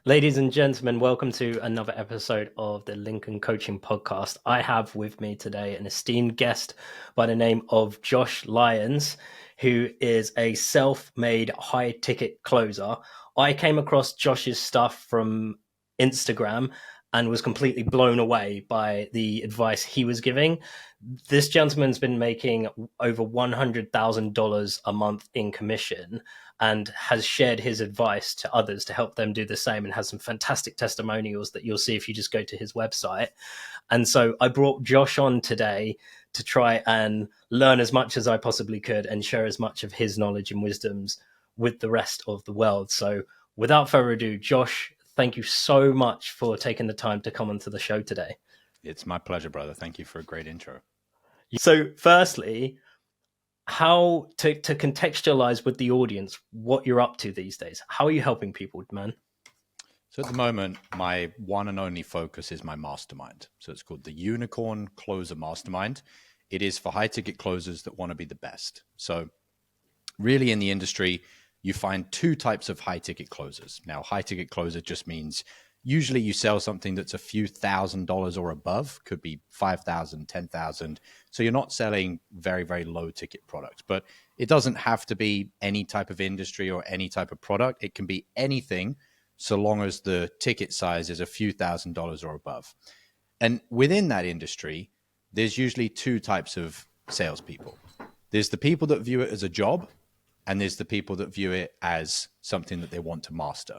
Ladies and gentlemen, welcome to another episode of the Lincoln Coaching Podcast. I have with me today an esteemed guest by the name of Josh Lyons, who is a self-made high-ticket closer. I came across Josh's stuff from Instagram and was completely blown away by the advice he was giving. This gentleman's been making over $100,000 a month in commission and has shared his advice to others to help them do the same, and has some fantastic testimonials that you'll see if you just go to his website. And so I brought Josh on today to try and learn as much as I possibly could and share as much of his knowledge and wisdoms with the rest of the world. So without further ado, Josh, thank you so much for taking the time to come onto the show today. It's my pleasure, brother. Thank you for a great intro. So firstly, how to contextualize with the audience what you're up to these days. How are you helping people, man? So at the moment, my one and only focus is my mastermind. So it's called the Unicorn Closer Mastermind. It is for high ticket closers that want to be the best. So really in the industry, you find two types of high ticket closers. Now, high ticket closer just means usually you sell something that's a few $1,000s or above, could be 5,000, 10,000. So you're not selling very, very low ticket products, but it doesn't have to be any type of industry or any type of product. It can be anything so long as the ticket size is a few $1,000s or above. And within that industry, there's usually two types of salespeople. There's the people that view it as a job, and there's the people that view it as something that they want to master.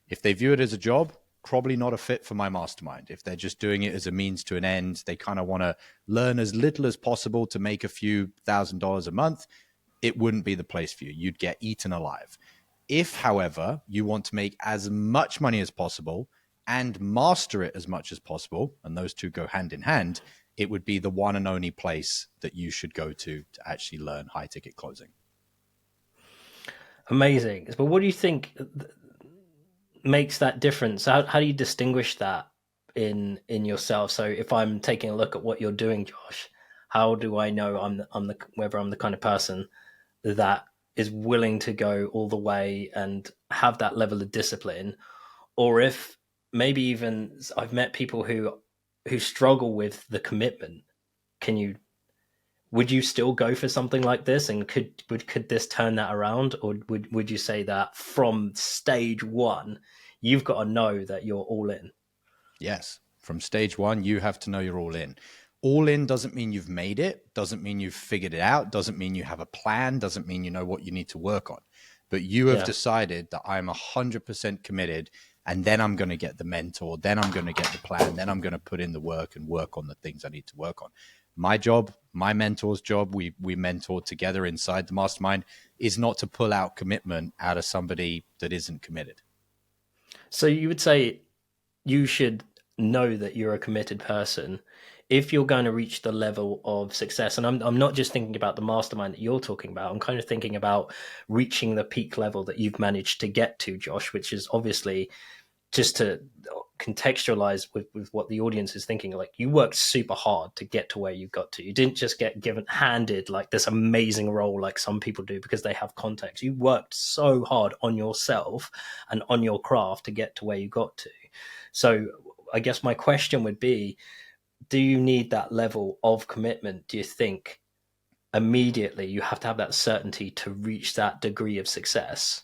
If they view it as a job, probably not a fit for my mastermind. If they're just doing it as a means to an end, they kind of want to learn as little as possible to make a few $1,000s a month, it wouldn't be the place for you. You'd get eaten alive. If, however, you want to make as much money as possible and master it as much as possible, and those two go hand in hand, it would be the one and only place that you should go to actually learn high ticket closing. Amazing. But what do you think makes that difference? How do you distinguish that in yourself? So if I'm taking a look at what you're doing, Josh, how do I know whether I'm the kind of person that is willing to go all the way and have that level of discipline, or if maybe even I've met people who struggle with the commitment. Would you still go for something like this, and could this turn that around, or would you say that from stage one, you've got to know that you're all in? Yes, from stage one, you have to know you're all in. All in doesn't mean you've made it, doesn't mean you've figured it out, doesn't mean you have a plan, doesn't mean you know what you need to work on. But you have decided that I'm 100% committed, and then I'm going to get the mentor, then I'm going to get the plan, then I'm going to put in the work and work on the things I need to work on. My job, my mentor's job, we mentor together inside the mastermind, is not to pull out commitment out of somebody that isn't committed. So you would say you should know that you're a committed person if you're going to reach the level of success. And I'm not just thinking about the mastermind that you're talking about. I'm kind of thinking about reaching the peak level that you've managed to get to, Josh, which is obviously, just to contextualize with what the audience is thinking, like, you worked super hard to get to where you got to. You didn't just get handed like this amazing role like some people do because they have context. You worked so hard on yourself and on your craft to get to where you got to. So I guess my question would be, do you need that level of commitment? Do you think immediately you have to have that certainty to reach that degree of success?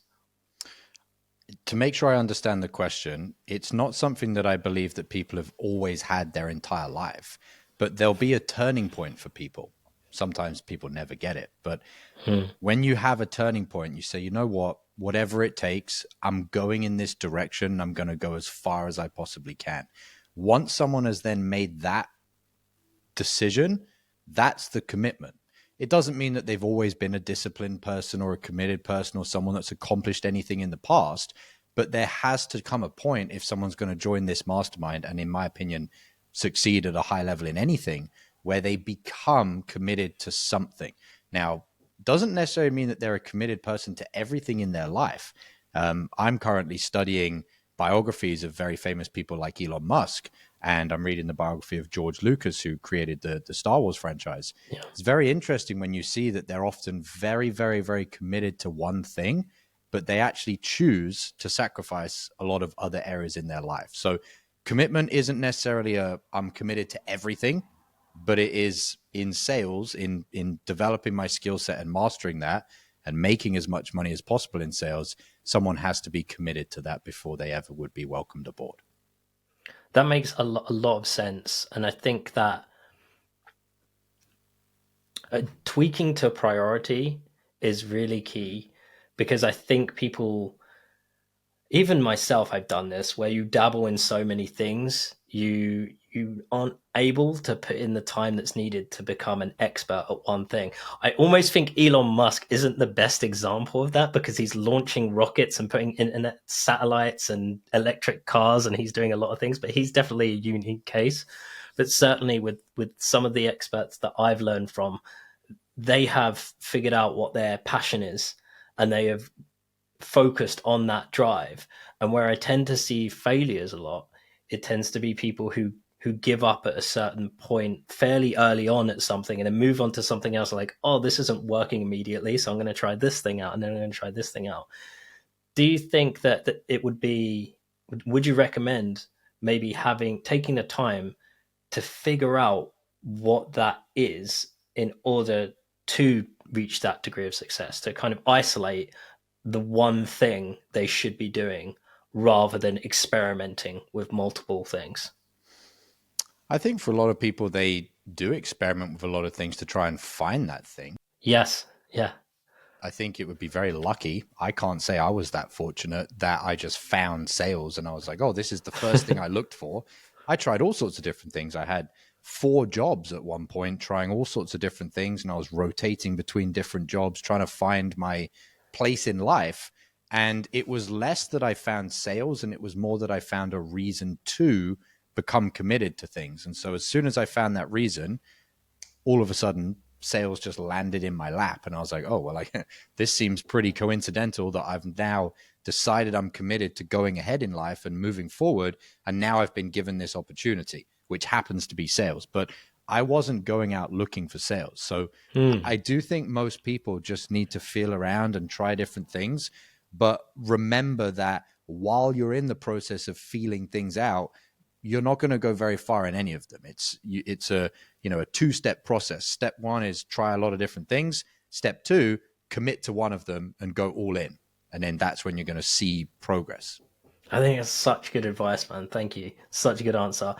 To make sure I understand the question, it's not something that I believe that people have always had their entire life, but there'll be a turning point for people. Sometimes people never get it, but when you have a turning point, you say, you know what, whatever it takes, I'm going in this direction. I'm going to go as far as I possibly can. Once someone has then made that decision, that's the commitment. It doesn't mean that they've always been a disciplined person or a committed person or someone that's accomplished anything in the past, but there has to come a point if someone's going to join this mastermind and, in my opinion, succeed at a high level in anything, where they become committed to something. Now, doesn't necessarily mean that they're a committed person to everything in their life. I'm currently studying biographies of very famous people like Elon Musk, and I'm reading the biography of George Lucas, who created the Star Wars franchise. Yeah. It's very interesting when you see that they're often very, very, very committed to one thing, but they actually choose to sacrifice a lot of other areas in their life. So commitment isn't necessarily I'm committed to everything, but it is in sales, in developing my skill set and mastering that and making as much money as possible in sales. Someone has to be committed to that before they ever would be welcomed aboard. That makes a lot of sense. And I think that tweaking to priority is really key, because I think people, even myself, I've done this, where you dabble in so many things, you aren't able to put in the time that's needed to become an expert at one thing. I almost think Elon Musk isn't the best example of that, because he's launching rockets and putting internet satellites and electric cars, and he's doing a lot of things, but he's definitely a unique case. But certainly with some of the experts that I've learned from, they have figured out what their passion is, and they have focused on that drive. And where I tend to see failures a lot, it tends to be people who give up at a certain point fairly early on at something, and then move on to something else, like, oh, this isn't working immediately, so I'm going to try this thing out, and then I'm going to try this thing out. Do you think that it would you recommend maybe taking the time to figure out what that is in order to reach that degree of success, to kind of isolate the one thing they should be doing rather than experimenting with multiple things? I think for a lot of people, they do experiment with a lot of things to try and find that thing. Yes. Yeah. I think it would be very lucky. I can't say I was that fortunate that I just found sales and I was like, oh, this is the first thing I looked for. I tried all sorts of different things. I had 4 jobs at one point, trying all sorts of different things. And I was rotating between different jobs, trying to find my place in life. And it was less that I found sales, and it was more that I found a reason to become committed to things. And so as soon as I found that reason, all of a sudden sales just landed in my lap. And I was like, oh, well, this seems pretty coincidental that I've now decided I'm committed to going ahead in life and moving forward. And now I've been given this opportunity, which happens to be sales. But I wasn't going out looking for sales. So I do think most people just need to feel around and try different things. But remember that while you're in the process of feeling things out, you're not going to go very far in any of them. It's a 2-step process. Step 1 is try a lot of different things. Step 2, commit to one of them and go all in. And then that's when you're going to see progress. I think that's such good advice, man. Thank you. Such a good answer.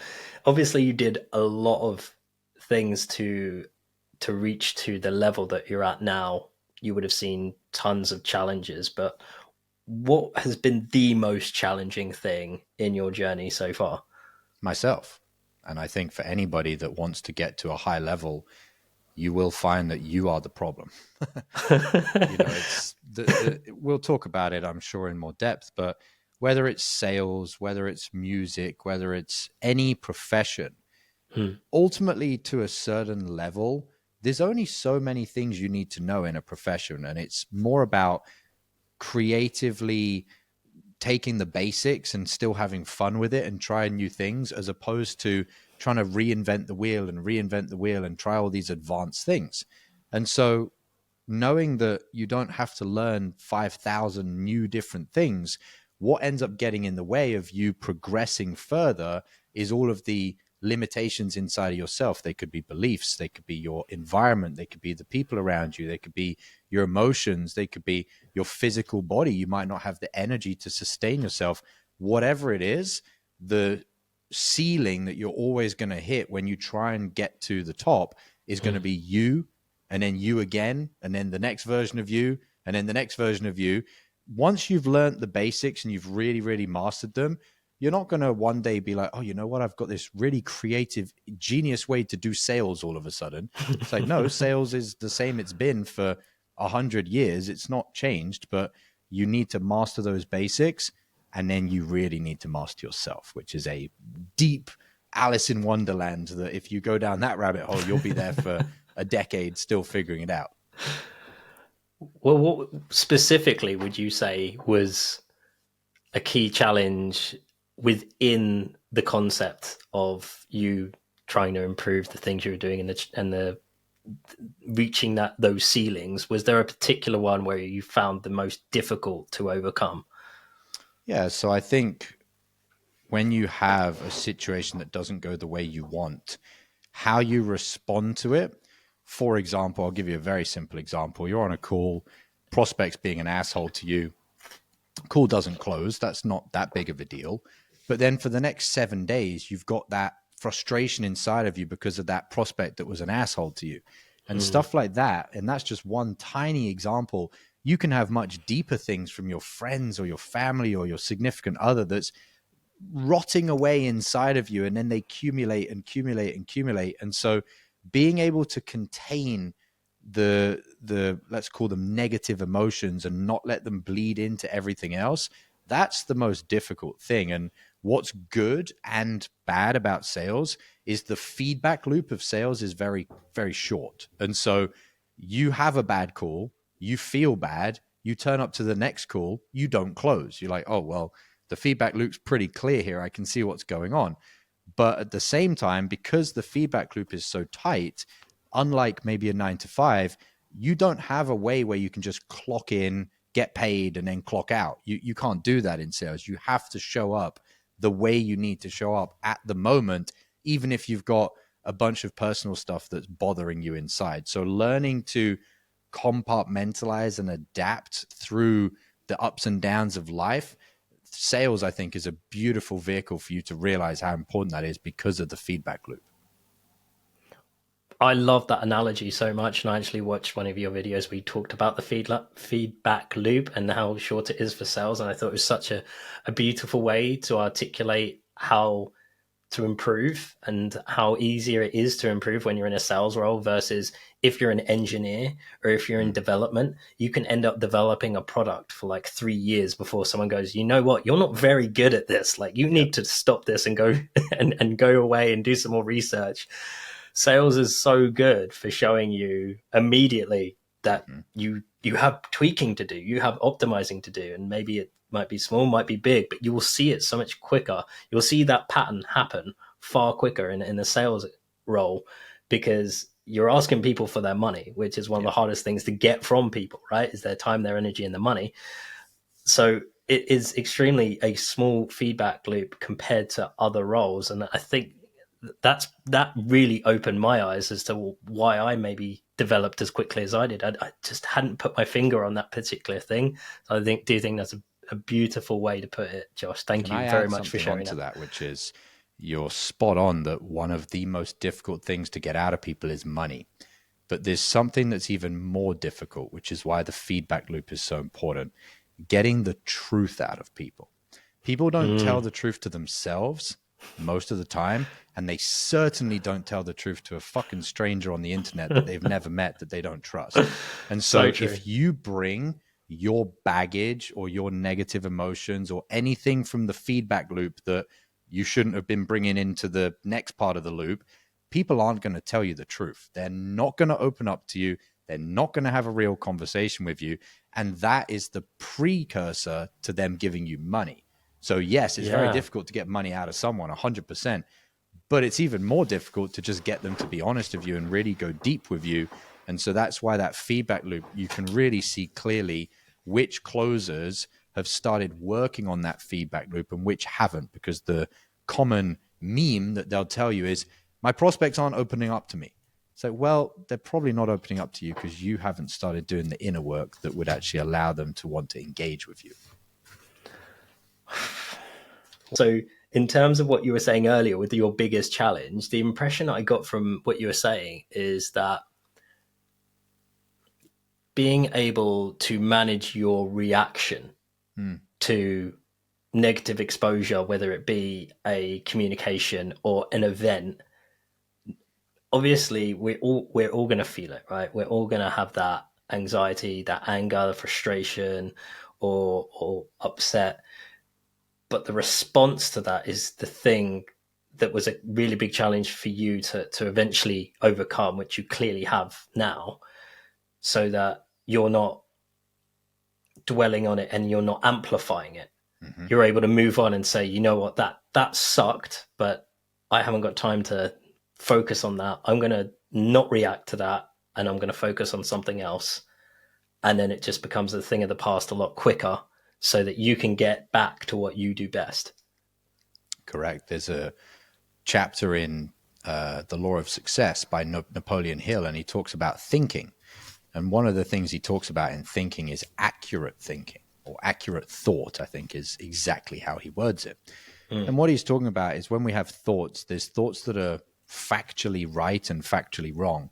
Obviously, you did a lot of things to reach to the level that you're at now. You would have seen tons of challenges, but what has been the most challenging thing in your journey so far? Myself. And I think for anybody that wants to get to a high level, you will find that you are the problem. It's we'll talk about it, I'm sure, in more depth, but whether it's sales, whether it's music, whether it's any profession, ultimately to a certain level, there's only so many things you need to know in a profession. And it's more about creatively taking the basics and still having fun with it and trying new things, as opposed to trying to reinvent the wheel and try all these advanced things. And so knowing that you don't have to learn 5,000 new different things, what ends up getting in the way of you progressing further is all of the limitations inside of yourself. They could be beliefs, they could be your environment, they could be the people around you, they could be your emotions, they could be your physical body. You might not have the energy to sustain yourself. Whatever it is, the ceiling that you're always going to hit when you try and get to the top is going to be you, and then you again, and then the next version of you, and then the next version of you. Once you've learned the basics and you've really, really mastered them, you're not going to one day be like, oh, you know what? I've got this really creative, genius way to do sales all of a sudden. It's like, no, sales is the same it's been for 100 years. It's not changed, but you need to master those basics. And then you really need to master yourself, which is a deep Alice in Wonderland that if you go down that rabbit hole, you'll be there for a decade still figuring it out. Well, what specifically would you say was a key challenge within the concept of you trying to improve the things you were doing and the reaching those ceilings, was there a particular one where you found the most difficult to overcome? Yeah, so I think when you have a situation that doesn't go the way you want, how you respond to it. For example, I'll give you a very simple example. You're on a call, prospects being an asshole to you, call doesn't close. That's not that big of a deal. But then for the next 7 days, you've got that frustration inside of you because of that prospect that was an asshole to you and stuff like that. And that's just one tiny example. You can have much deeper things from your friends or your family or your significant other that's rotting away inside of you, and then they accumulate and accumulate and accumulate. And so being able to contain the let's call them negative emotions and not let them bleed into everything else, that's the most difficult thing. And what's good and bad about sales is the feedback loop of sales is very, very short. And so you have a bad call, you feel bad, you turn up to the next call, you don't close. You're like, oh, well, the feedback loop's pretty clear here. I can see what's going on. But at the same time, because the feedback loop is so tight, unlike maybe a 9 to 5, you don't have a way where you can just clock in, get paid, and then clock out. You can't do that in sales. You have to show up the way you need to show up at the moment, even if you've got a bunch of personal stuff that's bothering you inside. So learning to compartmentalize and adapt through the ups and downs of life, sales, I think, is a beautiful vehicle for you to realize how important that is because of the feedback loop. I love that analogy so much. And I actually watched one of your videos where you talked about the feedback loop and how short it is for sales. And I thought it was such a beautiful way to articulate how to improve and how easier it is to improve when you're in a sales role versus if you're an engineer or if you're in development. You can end up developing a product for like 3 years before someone goes, you know what, you're not very good at this. Like you need to stop this and go and go away and do some more research. Sales is so good for showing you immediately that you have tweaking to do, you have optimizing to do, and maybe it might be small, might be big, but you will see it so much quicker. You'll see that pattern happen far quicker in a sales role because you're asking people for their money, which is one of the hardest things to get from people, right? Is their time, their energy, and the money. So it is extremely a small feedback loop compared to other roles. And I think that really opened my eyes as to why I maybe developed as quickly as I did. I just hadn't put my finger on that particular thing. So do you think that's a beautiful way to put it, Josh? Thank you very much for sharing that. Which is, you're spot on that one of the most difficult things to get out of people is money. But there's something that's even more difficult, which is why the feedback loop is so important. Getting the truth out of people. People don't tell the truth to themselves most of the time, and they certainly don't tell the truth to a fucking stranger on the internet that they've never met, that they don't trust. And so if you bring your baggage or your negative emotions or anything from the feedback loop that you shouldn't have been bringing into the next part of the loop, people aren't going to tell you the truth. They're not going to open up to you. They're not going to have a real conversation with you. And that is the precursor to them giving you money. So yes, it's very difficult to get money out of someone, 100%. But it's even more difficult to just get them to be honest with you and really go deep with you. And so that's why that feedback loop, you can really see clearly which closers have started working on that feedback loop and which haven't, because the common meme that they'll tell you is, my prospects aren't opening up to me. So, well, they're probably not opening up to you because you haven't started doing the inner work that would actually allow them to want to engage with you. So in terms of what you were saying earlier with your biggest challenge, the impression I got from what you were saying is that being able to manage your reaction to negative exposure, whether it be a communication or an event, obviously we're all going to feel it, right? We're all going to have that anxiety, that anger, frustration, or upset. But the response to that is the thing that was a really big challenge for you to eventually overcome, which you clearly have now, so that you're not dwelling on it and you're not amplifying it. You're able to move on and say, you know what, that sucked, but I haven't got time to focus on that. I'm going to not react to that. and I'm going to focus on something else. And then it just becomes a thing of the past a lot quicker so that you can get back to what you do best. Correct. There's a chapter in The Law of Success by Napoleon Hill, and he talks about thinking. And one of the things he talks about in thinking is accurate thinking, or accurate thought, I think is exactly how he words it. And what he's talking about is when we have thoughts, there's thoughts that are factually right and factually wrong.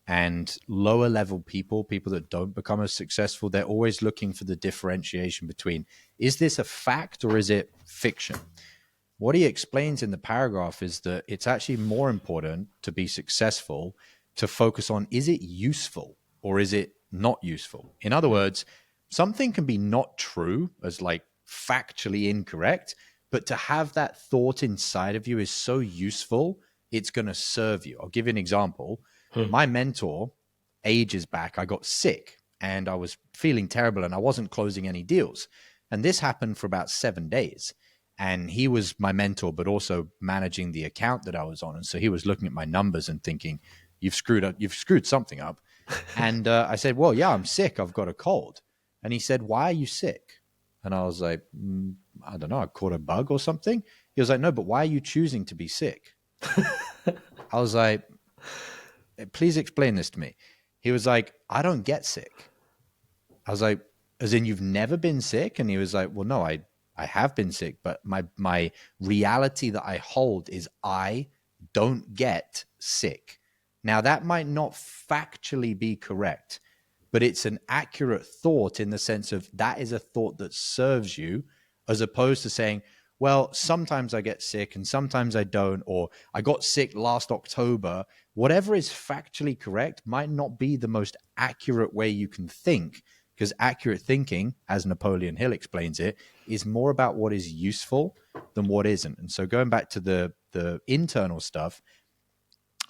And lower level people that don't become as successful, they're always looking for the differentiation between, is this a fact or is it fiction? What he explains in the paragraph is that it's actually more important to be successful to focus on, is it useful or is it not useful? In other words, something can be not true as like factually incorrect, but to have that thought inside of you is so useful, it's going to serve you. I'll give you an example. My mentor, ages back, I got sick and I was feeling terrible and I wasn't closing any deals. And this happened for about 7 days. And he was my mentor, but also managing the account that I was on. And so he was looking at my numbers and thinking, you've screwed something up. And I said, well, yeah, I'm sick. I've got a cold. And he said, why are you sick? And I was like, I don't know, I caught a bug or something. He was like, no, but why are you choosing to be sick? I was like, please explain this to me. He was like, I don't get sick. I was like, as in you've never been sick? And he was like, well, no, I have been sick, but my reality that I hold is I don't get sick. Now that might not factually be correct, but it's an accurate thought in the sense of that is a thought that serves you, as opposed to saying, well, sometimes I get sick and sometimes I don't, or I got sick last October. Whatever is factually correct might not be the most accurate way you can think, because accurate thinking, as Napoleon Hill explains it, is more about what is useful than what isn't. And so going back to the internal stuff,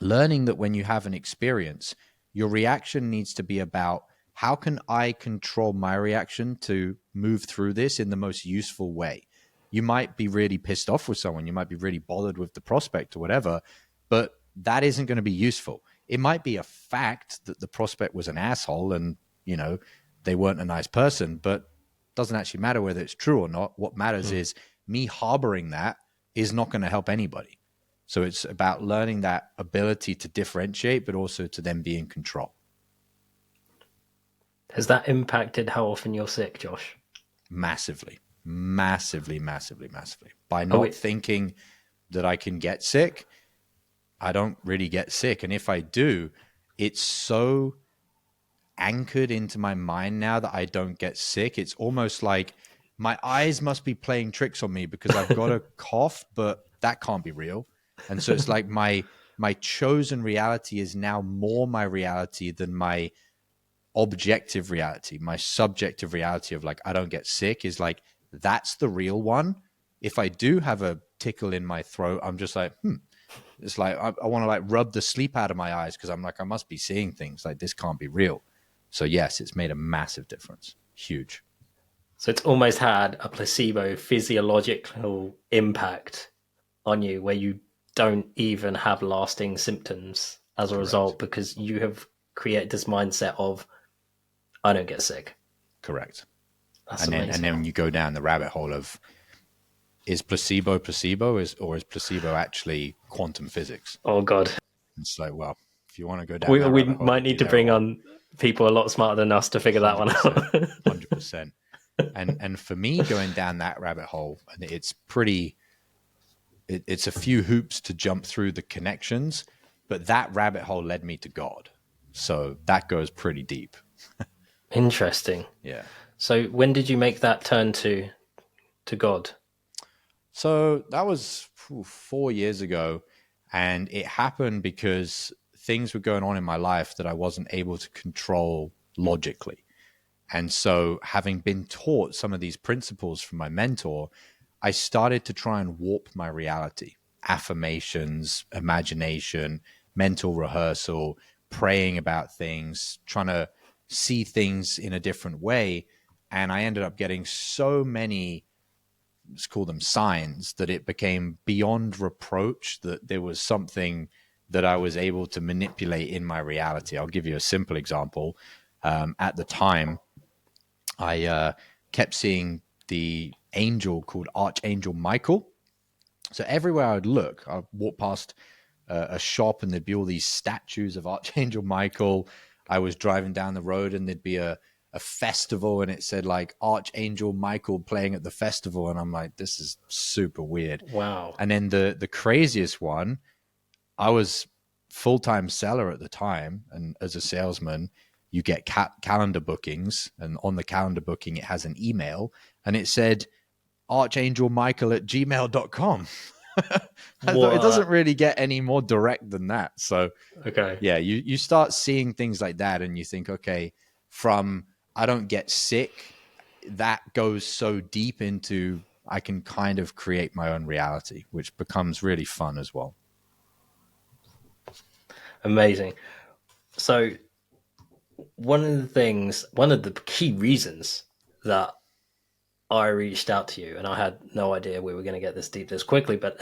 learning that when you have an experience, your reaction needs to be about, how can I control my reaction to move through this in the most useful way? You might be really pissed off with someone. You might be really bothered with the prospect or whatever, but that isn't going to be useful. It might be a fact that the prospect was an asshole and, you know, they weren't a nice person, but it doesn't actually matter whether it's true or not. What matters is me harboring that is not going to help anybody. So it's about learning that ability to differentiate, but also to then be in control. Has that impacted how often you're sick, Josh? Massively. By not thinking that I can get sick, I don't really get sick. And if I do, it's so anchored into my mind now that I don't get sick. It's almost like my eyes must be playing tricks on me because I've got a cough, but that can't be real. And so it's like my chosen reality is now more my reality than my objective reality. My subjective reality of like, I don't get sick is like, that's the real one. If I do have a tickle in my throat, I'm just like, it's like, I want to like rub the sleep out of my eyes because I'm like, I must be seeing things like this can't be real. So yes, it's made a massive difference. Huge. So it's almost had a placebo physiological impact on you where you don't even have lasting symptoms as a result, because you have created this mindset of, I don't get sick. Correct. That's and then you go down the rabbit hole of, is placebo or is placebo actually quantum physics? Oh God. It's like, well, if you want to go down we might need to bring on people a lot smarter than us to figure that one out. 100%. And for me, going down that rabbit hole, it's a few hoops to jump through the connections, but that rabbit hole led me to God. So that goes pretty deep. Interesting. Yeah. So when did you make that turn to God? So that was 4 years ago, and it happened because things were going on in my life that I wasn't able to control logically. And so having been taught some of these principles from my mentor, I started to try and warp my reality. Affirmations, imagination, mental rehearsal, praying about things, trying to see things in a different way. And I ended up getting so many, let's call them signs, that it became beyond reproach that there was something that I was able to manipulate in my reality. I'll give you a simple example. At the time, I kept seeing the angel called Archangel Michael. So everywhere I'd look, I'd walk past a shop and there'd be all these statues of Archangel Michael. I was driving down the road and there'd be a festival and it said like Archangel Michael playing at the festival. And I'm like, this is super weird. Wow. And then the craziest one, I was full-time seller at the time. And as a salesman, you get calendar bookings. And on the calendar booking, it has an email and it said archangelmichael@gmail.com. I thought it doesn't really get any more direct than that. So okay. yeah, you start seeing things like that and you think, okay, from I don't get sick, that goes so deep into I can kind of create my own reality, which becomes really fun as well. Amazing. So one of the key reasons that I reached out to you, and I had no idea we were going to get this deep this quickly, but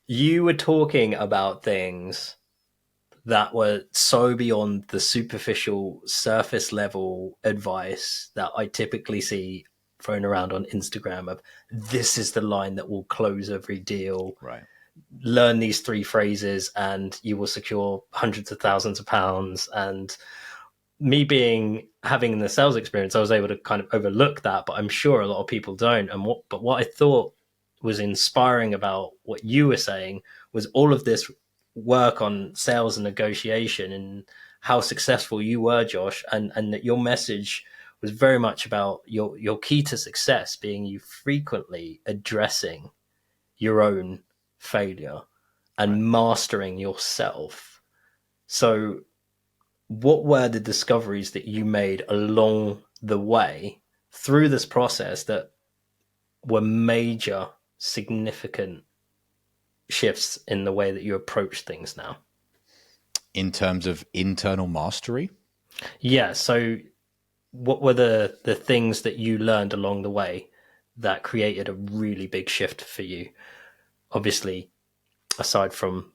you were talking about things that were so beyond the superficial surface level advice that I typically see thrown around on Instagram of this is the line that will close every deal. Right. Learn these 3 phrases and you will secure hundreds of thousands of pounds. And me having the sales experience, I was able to kind of overlook that, but I'm sure a lot of people don't. But what I thought was inspiring about what you were saying was all of this work on sales and negotiation and how successful you were, Josh, and that your message was very much about your key to success being you frequently addressing your own failure and mastering yourself. So what were the discoveries that you made along the way through this process that were major, significant shifts in the way that you approach things now? In terms of internal mastery? Yeah. So what were the things that you learned along the way that created a really big shift for you? Obviously, aside from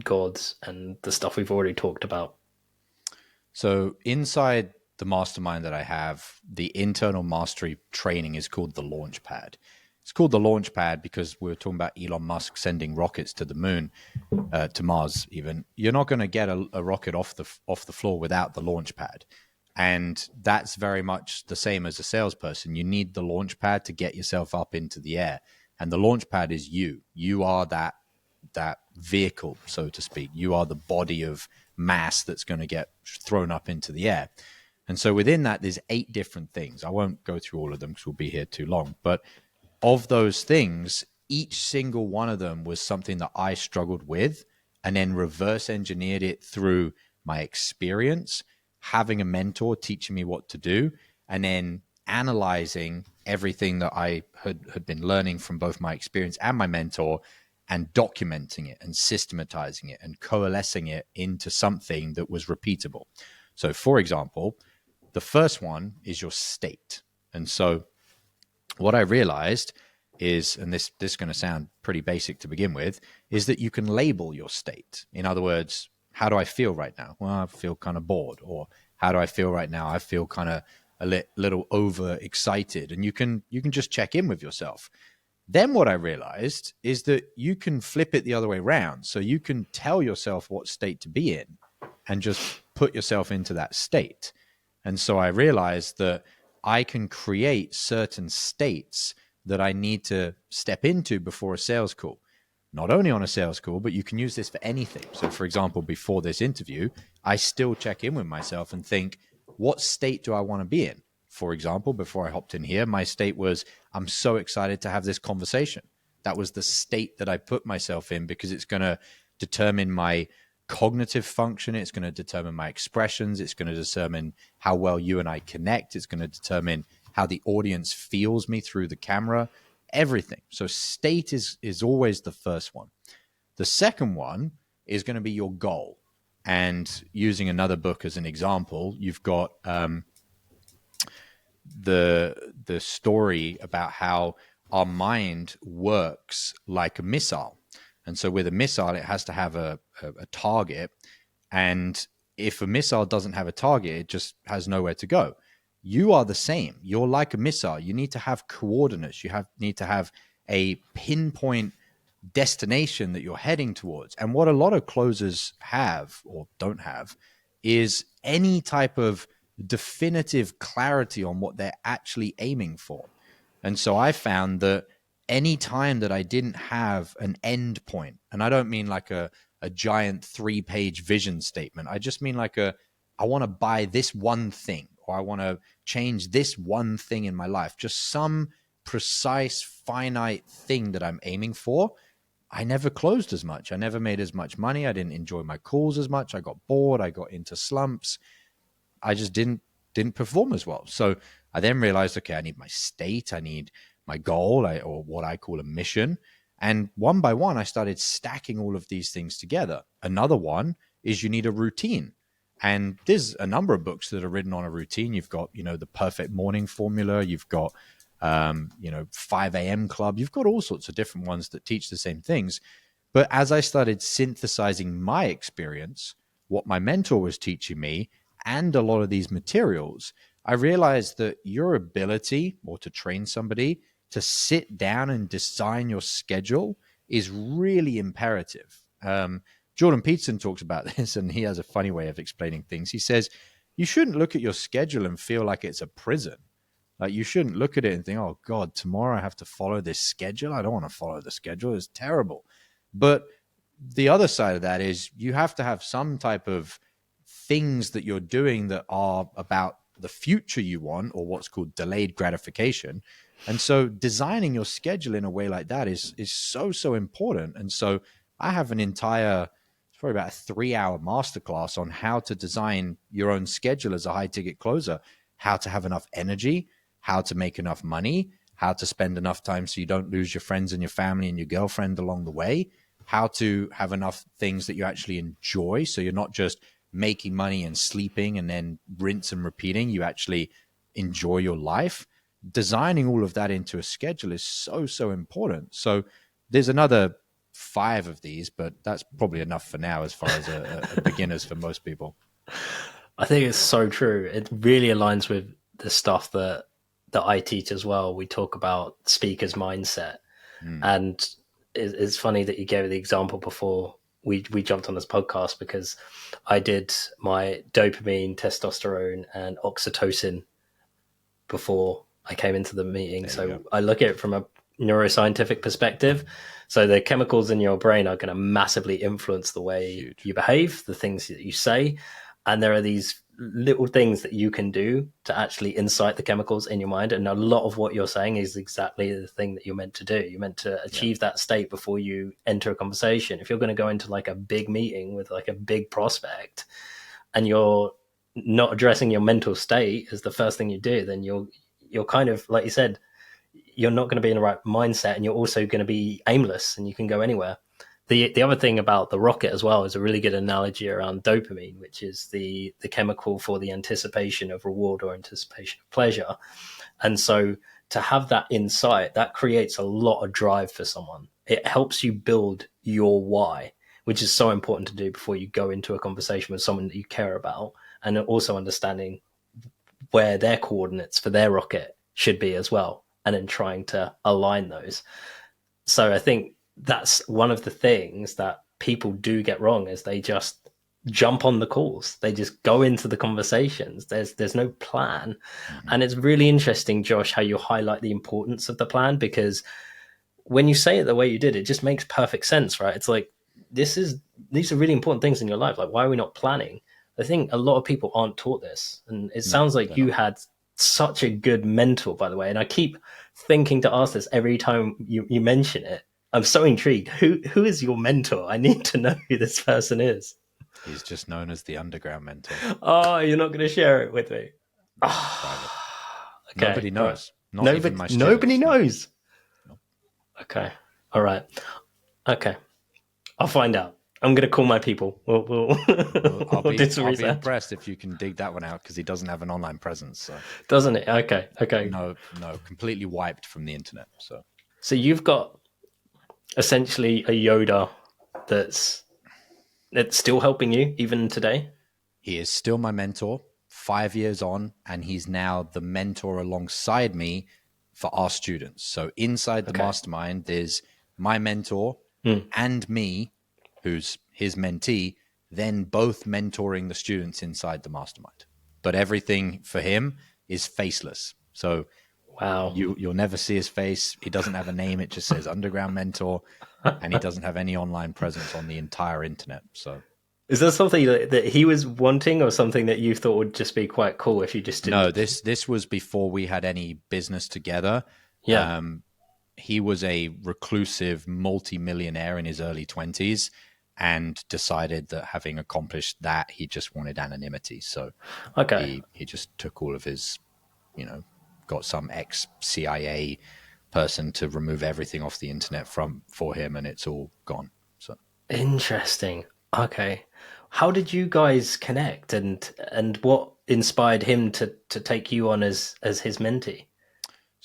gods and the stuff we've already talked about. So inside the mastermind that I have, the internal mastery training is called the Launchpad. It's called the Launchpad because we were talking about Elon Musk sending rockets to the moon, to Mars even. You're not going to get a rocket off the floor without the Launchpad. And that's very much the same as a salesperson. You need the Launchpad to get yourself up into the air. And the Launchpad is you. You are that vehicle, so to speak. You are the body of mass that's going to get thrown up into the air. And so within that, there's 8 different things. I won't go through all of them because we'll be here too long. But of those things, each single one of them was something that I struggled with and then reverse engineered it through my experience, having a mentor teaching me what to do, and then analyzing everything that I had been learning from both my experience and my mentor and documenting it and systematizing it and coalescing it into something that was repeatable. So for example, the first one is your state. And so what I realized is, and this is going to sound pretty basic to begin with, is that you can label your state. In other words, how do I feel right now? Well, I feel kind of bored. Or how do I feel right now? I feel kind of a little overexcited. And you can just check in with yourself. Then what I realized is that you can flip it the other way around. So you can tell yourself what state to be in and just put yourself into that state. And so I realized that I can create certain states that I need to step into before a sales call. Not only on a sales call, but you can use this for anything. So for example, before this interview, I still check in with myself and think, what state do I want to be in? For example, before I hopped in here, my state was, I'm so excited to have this conversation. That was the state that I put myself in because it's going to determine my cognitive function. It's going to determine my expressions. It's going to determine how well you and I connect. It's going to determine how the audience feels me through the camera, everything. So state is always the first one. The second one is going to be your goal. And using another book as an example, you've got the story about how our mind works like a missile. And so with a missile, it has to have a target. And if a missile doesn't have a target, it just has nowhere to go. You are the same. You're like a missile. You need to have coordinates. Need to have a pinpoint destination that you're heading towards. And what a lot of closers have or don't have is any type of definitive clarity on what they're actually aiming for. And so I found that any time that I didn't have an end point, and I don't mean like a giant 3-page vision statement. I just mean like I want to buy this one thing, or I want to change this one thing in my life, just some precise, finite thing that I'm aiming for. I never closed as much. I never made as much money. I didn't enjoy my calls as much. I got bored. I got into slumps. I just didn't perform as well. So I then realized, okay, I need my state. I need my goal, or what I call a mission. And one by one, I started stacking all of these things together. Another one is you need a routine. And there's a number of books that are written on a routine. You've got, the perfect morning formula. You've got, 5 a.m. club. You've got all sorts of different ones that teach the same things. But as I started synthesizing my experience, what my mentor was teaching me, and a lot of these materials, I realized that your ability, or to train somebody to sit down and design your schedule, is really imperative. Jordan Peterson talks about this, and he has a funny way of explaining things. He says, you shouldn't look at your schedule and feel like it's a prison. Like, you shouldn't look at it and think, oh God, tomorrow I have to follow this schedule. I don't want to follow the schedule. It's terrible. But the other side of that is you have to have some type of things that you're doing that are about the future you want, or what's called delayed gratification. And so designing your schedule in a way like that is so important. And so I have an entire, it's probably about a 3-hour masterclass on how to design your own schedule as a high ticket closer, how to have enough energy, how to make enough money, how to spend enough time so you don't lose your friends and your family and your girlfriend along the way, how to have enough things that you actually enjoy, so you're not just making money and sleeping and then rinse and repeating. You actually enjoy your life. Designing all of that into a schedule is so important. So there's another 5 of these, but that's probably enough for now as far as a beginners for most people. I think it's so true. It really aligns with the stuff that I teach as well. We talk about speaker's mindset. And it's funny that you gave the example before we jumped on this podcast, because I did my dopamine, testosterone, and oxytocin before I came into the meeting. So I look at it from a neuroscientific perspective. So the chemicals in your brain are going to massively influence the way you behave, the things that you say. And there are these little things that you can do to actually incite the chemicals in your mind. And a lot of what you're saying is exactly the thing that you're meant to do. You're meant to achieve that state before you enter a conversation. If you're going to go into like a big meeting with like a big prospect, and you're not addressing your mental state as the first thing you do, then you're kind of, like you said, you're not going to be in the right mindset, and you're also going to be aimless, and you can go anywhere. The other thing about the rocket as well is a really good analogy around dopamine, which is the chemical for the anticipation of reward or anticipation of pleasure. And so to have that insight, that creates a lot of drive for someone. It helps you build your why, which is so important to do before you go into a conversation with someone that you care about, and also understanding where their coordinates for their rocket should be as well, and then trying to align those. So I think that's one of the things that people do get wrong, is they just jump on the calls. They just go into the conversations. There's no plan. And it's really interesting, Josh, how you highlight the importance of the plan, because when you say it the way you did, it just makes perfect sense, right? It's like, these are really important things in your life. Like, why are we not planning? I think a lot of people aren't taught this. And it sounds like you had such a good mentor, by the way. And I keep thinking to ask this every time you mention it. I'm so intrigued. Who is your mentor? I need to know who this person is. He's just known as the underground mentor. Oh, you're not going to share it with me. Okay. Nobody knows. Right. Not even my students. Nobody knows. No. Okay. All right. Okay. I'll find out. I'm going to call my people. I'll be impressed if you can dig that one out, because he doesn't have an online presence. So. Doesn't it? Okay. No, completely wiped from the internet. So you've got Essentially, a Yoda that's still helping you even today. He is still my mentor 5 years on, and he's now the mentor alongside me for our students. So inside the Okay. mastermind, there's my mentor and me, who's his mentee, then both mentoring the students inside the mastermind. But everything for him is faceless. So Wow. you'll never see his face. He doesn't have a name. It just says Underground Mentor, and he doesn't have any online presence on the entire internet. So Is that something that he was wanting, or something that you thought would just be quite cool if you just didn't? no, this was before we had any business together. Yeah. He was a reclusive multi-millionaire in his early 20s and decided that having accomplished that, he just wanted anonymity. So Okay. he just took all of his, got some ex-CIA person to remove everything off the internet for him, and it's all gone. So Interesting. Okay. How did you guys connect, and what inspired him to take you on as his mentee?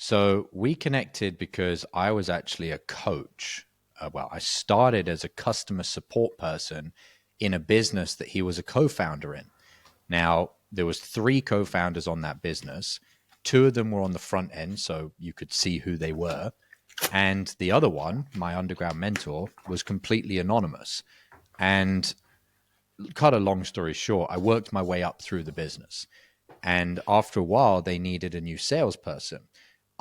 So we connected because I was actually a coach. I started as a customer support person in a business that he was a co-founder in. Now, there was 3 co-founders on that business. 2 of them were on the front end, so you could see who they were. And the other one, my underground mentor, was completely anonymous. And cut a long story short, I worked my way up through the business. And after a while, they needed a new salesperson.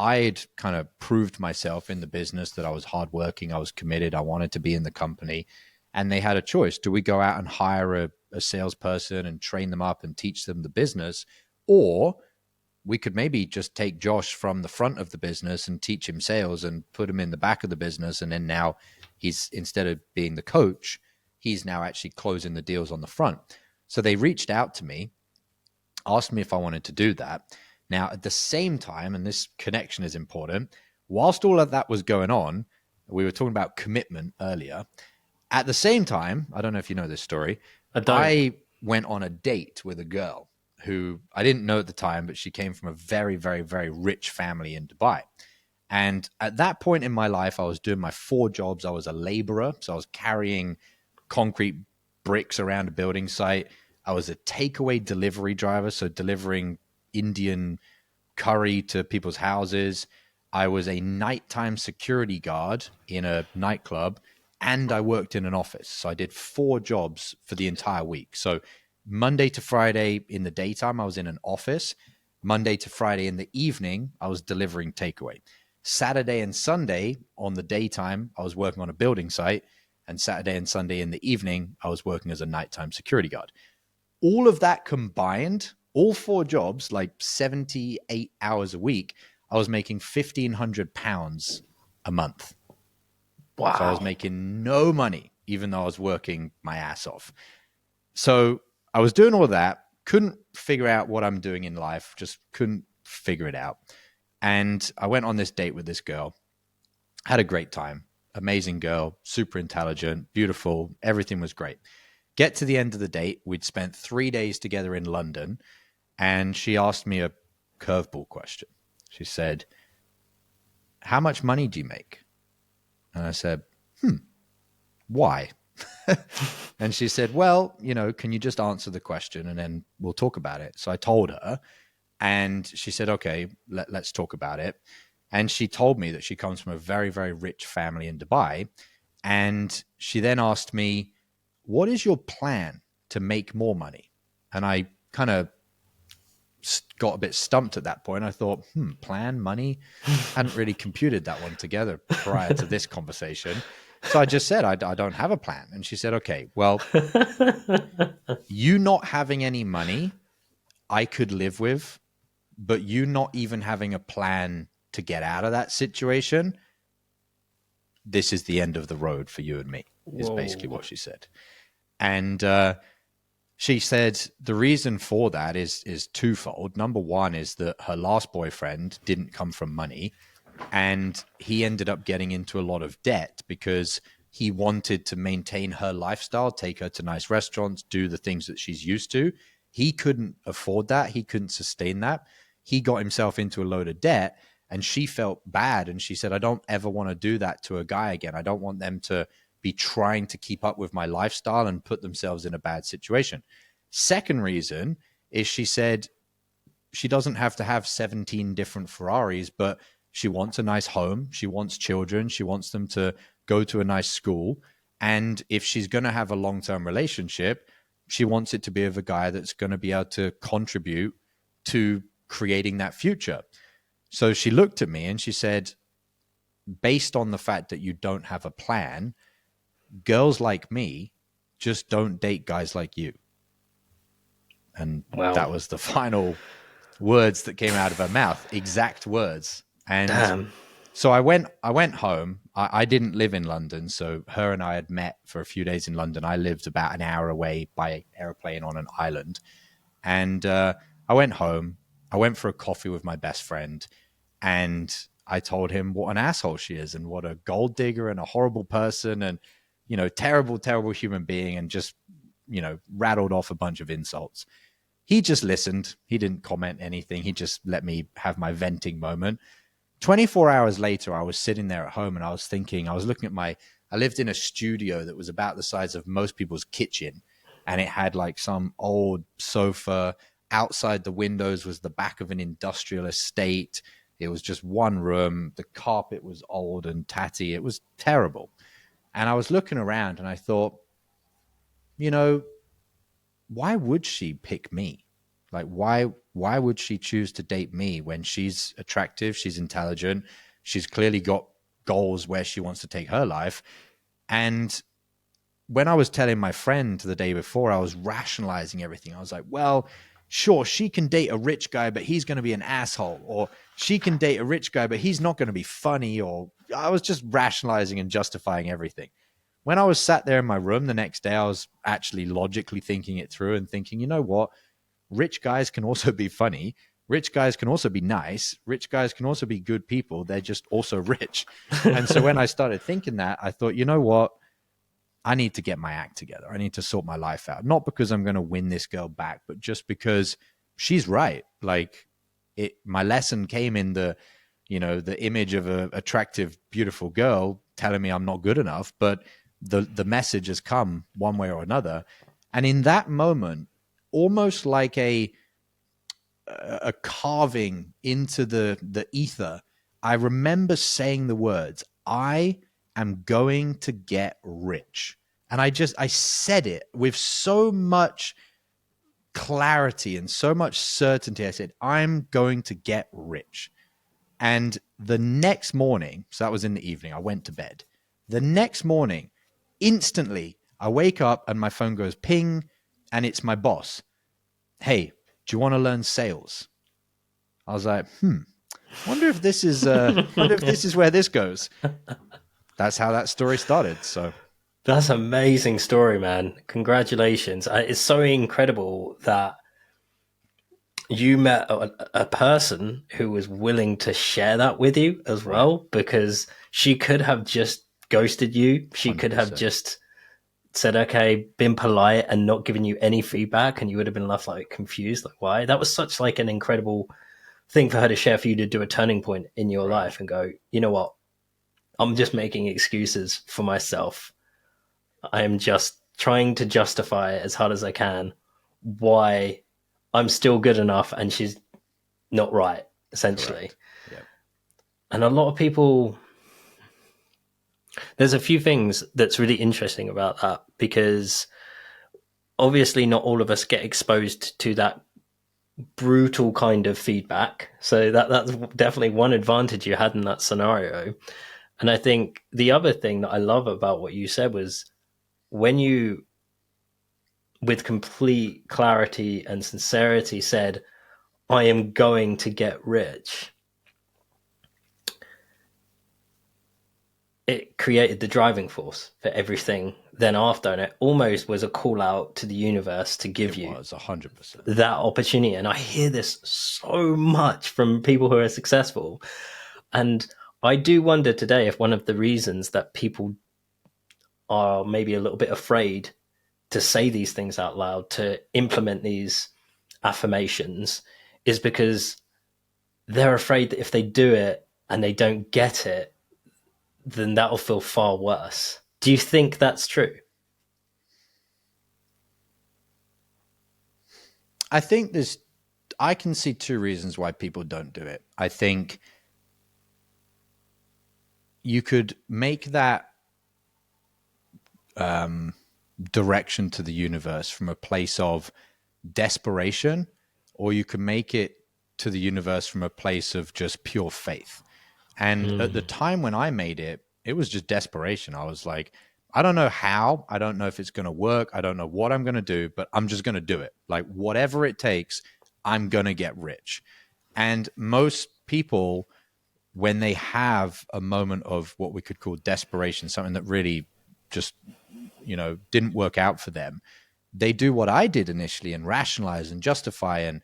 I'd kind of proved myself in the business that I was hardworking, I was committed, I wanted to be in the company. And they had a choice. Do we go out and hire a salesperson and train them up and teach them the business? Or we could maybe just take Josh from the front of the business and teach him sales and put him in the back of the business. And then now he's, instead of being the coach, he's now actually closing the deals on the front. So they reached out to me, asked me if I wanted to do that. Now, at the same time, and this connection is important, whilst all of that was going on, we were talking about commitment earlier. At the same time, I don't know if you know this story, I don't. I went on a date with a girl who I didn't know at the time, but she came from a very, very, very rich family in Dubai. And at that point in my life, I was doing my 4 jobs. I was a laborer, so I was carrying concrete bricks around a building site. I was a takeaway delivery driver, so delivering Indian curry to people's houses. I was a nighttime security guard in a nightclub, and I worked in an office. So I did 4 jobs for the entire week. So Monday to Friday in the daytime, I was in an office. Monday to Friday in the evening, I was delivering takeaway. Saturday and Sunday on the daytime, I was working on a building site. And Saturday and Sunday in the evening, I was working as a nighttime security guard. All of that combined, all 4 jobs, like 78 hours a week, I was making £1,500 a month. Wow. So I was making no money, even though I was working my ass off. So I was doing all of that, couldn't figure out what I'm doing in life, just couldn't figure it out. And I went on this date with this girl, had a great time. Amazing girl, super intelligent, beautiful. Everything was great. Get to the end of the date. We'd spent 3 days together in London, and she asked me a curveball question. She said, "How much money do you make?" And I said, why? And she said, "Well, can you just answer the question and then we'll talk about it?" So I told her, and she said, "Okay, let's talk about it." And she told me that she comes from a very, very rich family in Dubai. And she then asked me, "What is your plan to make more money?" And I kind of got a bit stumped at that point. I thought, plan, money? Hadn't really computed that one together prior to this conversation. So I just said, I don't have a plan. And she said, "Okay, well, you not having any money, I could live with, but you not even having a plan to get out of that situation, this is the end of the road for you and me," is basically what she said. And she said the reason for that is twofold. Number one is that her last boyfriend didn't come from money, and he ended up getting into a lot of debt because he wanted to maintain her lifestyle, take her to nice restaurants, do the things that she's used to. He couldn't afford that. He couldn't sustain that. He got himself into a load of debt. And she felt bad. And she said, I don't ever want to do that to a guy again. I don't want them to be trying to keep up with my lifestyle and put themselves in a bad situation. Second reason is she said she doesn't have to have 17 different Ferraris, but she wants a nice home. She wants children. She wants them to go to a nice school. And if she's going to have a long-term relationship, she wants it to be of a guy that's going to be able to contribute to creating that future. So she looked at me and she said, based on the fact that you don't have a plan, girls like me just don't date guys like you. And Wow. that was the final words that came out of her mouth, exact words. And Damn. so I went home. I didn't live in London, so her and I had met for a few days in London. I lived about an hour away by airplane on an island. And I went home. I went for a coffee with my best friend, and I told him what an asshole she is and what a gold digger and a horrible person and, you know, terrible, terrible human being, and just, you know, rattled off a bunch of insults. He just listened. He didn't comment anything. He just let me have my venting moment. 24 hours later, I was sitting there at home and I was thinking, I was looking at I lived in a studio that was about the size of most people's kitchen. And it had like some old sofa. Outside the windows was the back of an industrial estate. It was just one room. The carpet was old and tatty. It was terrible. And I was looking around and I thought, you know, why would she pick me? Like, why would she choose to date me when she's attractive, she's intelligent, she's clearly got goals where she wants to take her life? And when I was telling my friend the day before, I was rationalizing everything. I was like, well, sure, she can date a rich guy, but he's going to be an asshole. Or she can date a rich guy, but he's not going to be funny. Or I was just rationalizing and justifying everything. When I was sat there in my room the next day, I was actually logically thinking it through and thinking, you know what? Rich guys can also be funny. Rich guys can also be nice. Rich guys can also be good people. They're just also rich. And so when I started thinking that, I thought, you know what? I need to get my act together. I need to sort my life out. Not because I'm going to win this girl back, but just because she's right. Like, my lesson came in the image of an attractive, beautiful girl telling me I'm not good enough. But the message has come one way or another. And in that moment, almost like a carving into the ether, I remember saying the words, I am going to get rich. And I said it with so much clarity and so much certainty. I said, I'm going to get rich. And the next morning, so that was in the evening, I went to bed. The next morning, instantly, I wake up and my phone goes ping, and it's my boss. Hey, do you want to learn sales? I was like, wonder if this is where this goes. That's how that story started. So that's an amazing story, man. Congratulations. It's so incredible that you met a person who was willing to share that with you as well, because she could have just ghosted you. She 100%. Could have just said, okay, been polite and not given you any feedback, and you would have been left like confused, like why? That was such like an incredible thing for her to share, for you to do a turning point in your life and go, you know what? I'm just making excuses for myself. I am just trying to justify as hard as I can why I'm still good enough and she's not right, essentially. Yep. And a lot of people, there's a few things that's really interesting about that, because obviously not all of us get exposed to that brutal kind of feedback. So that's definitely one advantage you had in that scenario. And I think the other thing that I love about what you said was, when you, with complete clarity and sincerity, said, I am going to get rich, it created the driving force for everything then after. And it almost was a call out to the universe to give you 100% that opportunity. And I hear this so much from people who are successful. And I do wonder today if one of the reasons that people are maybe a little bit afraid to say these things out loud, to implement these affirmations, is because they're afraid that if they do it and they don't get it, then that'll feel far worse. Do you think that's true? I think I can see two reasons why people don't do it. I think you could make that direction to the universe from a place of desperation, or you can make it to the universe from a place of just pure faith. And at the time when I made it, it was just desperation. I was like, I don't know how, I don't know if it's going to work, I don't know what I'm going to do, but I'm just going to do it. Like, whatever it takes, I'm going to get rich. And most people, when they have a moment of what we could call desperation, something that really just, didn't work out for them, they do what I did initially and rationalize and justify and,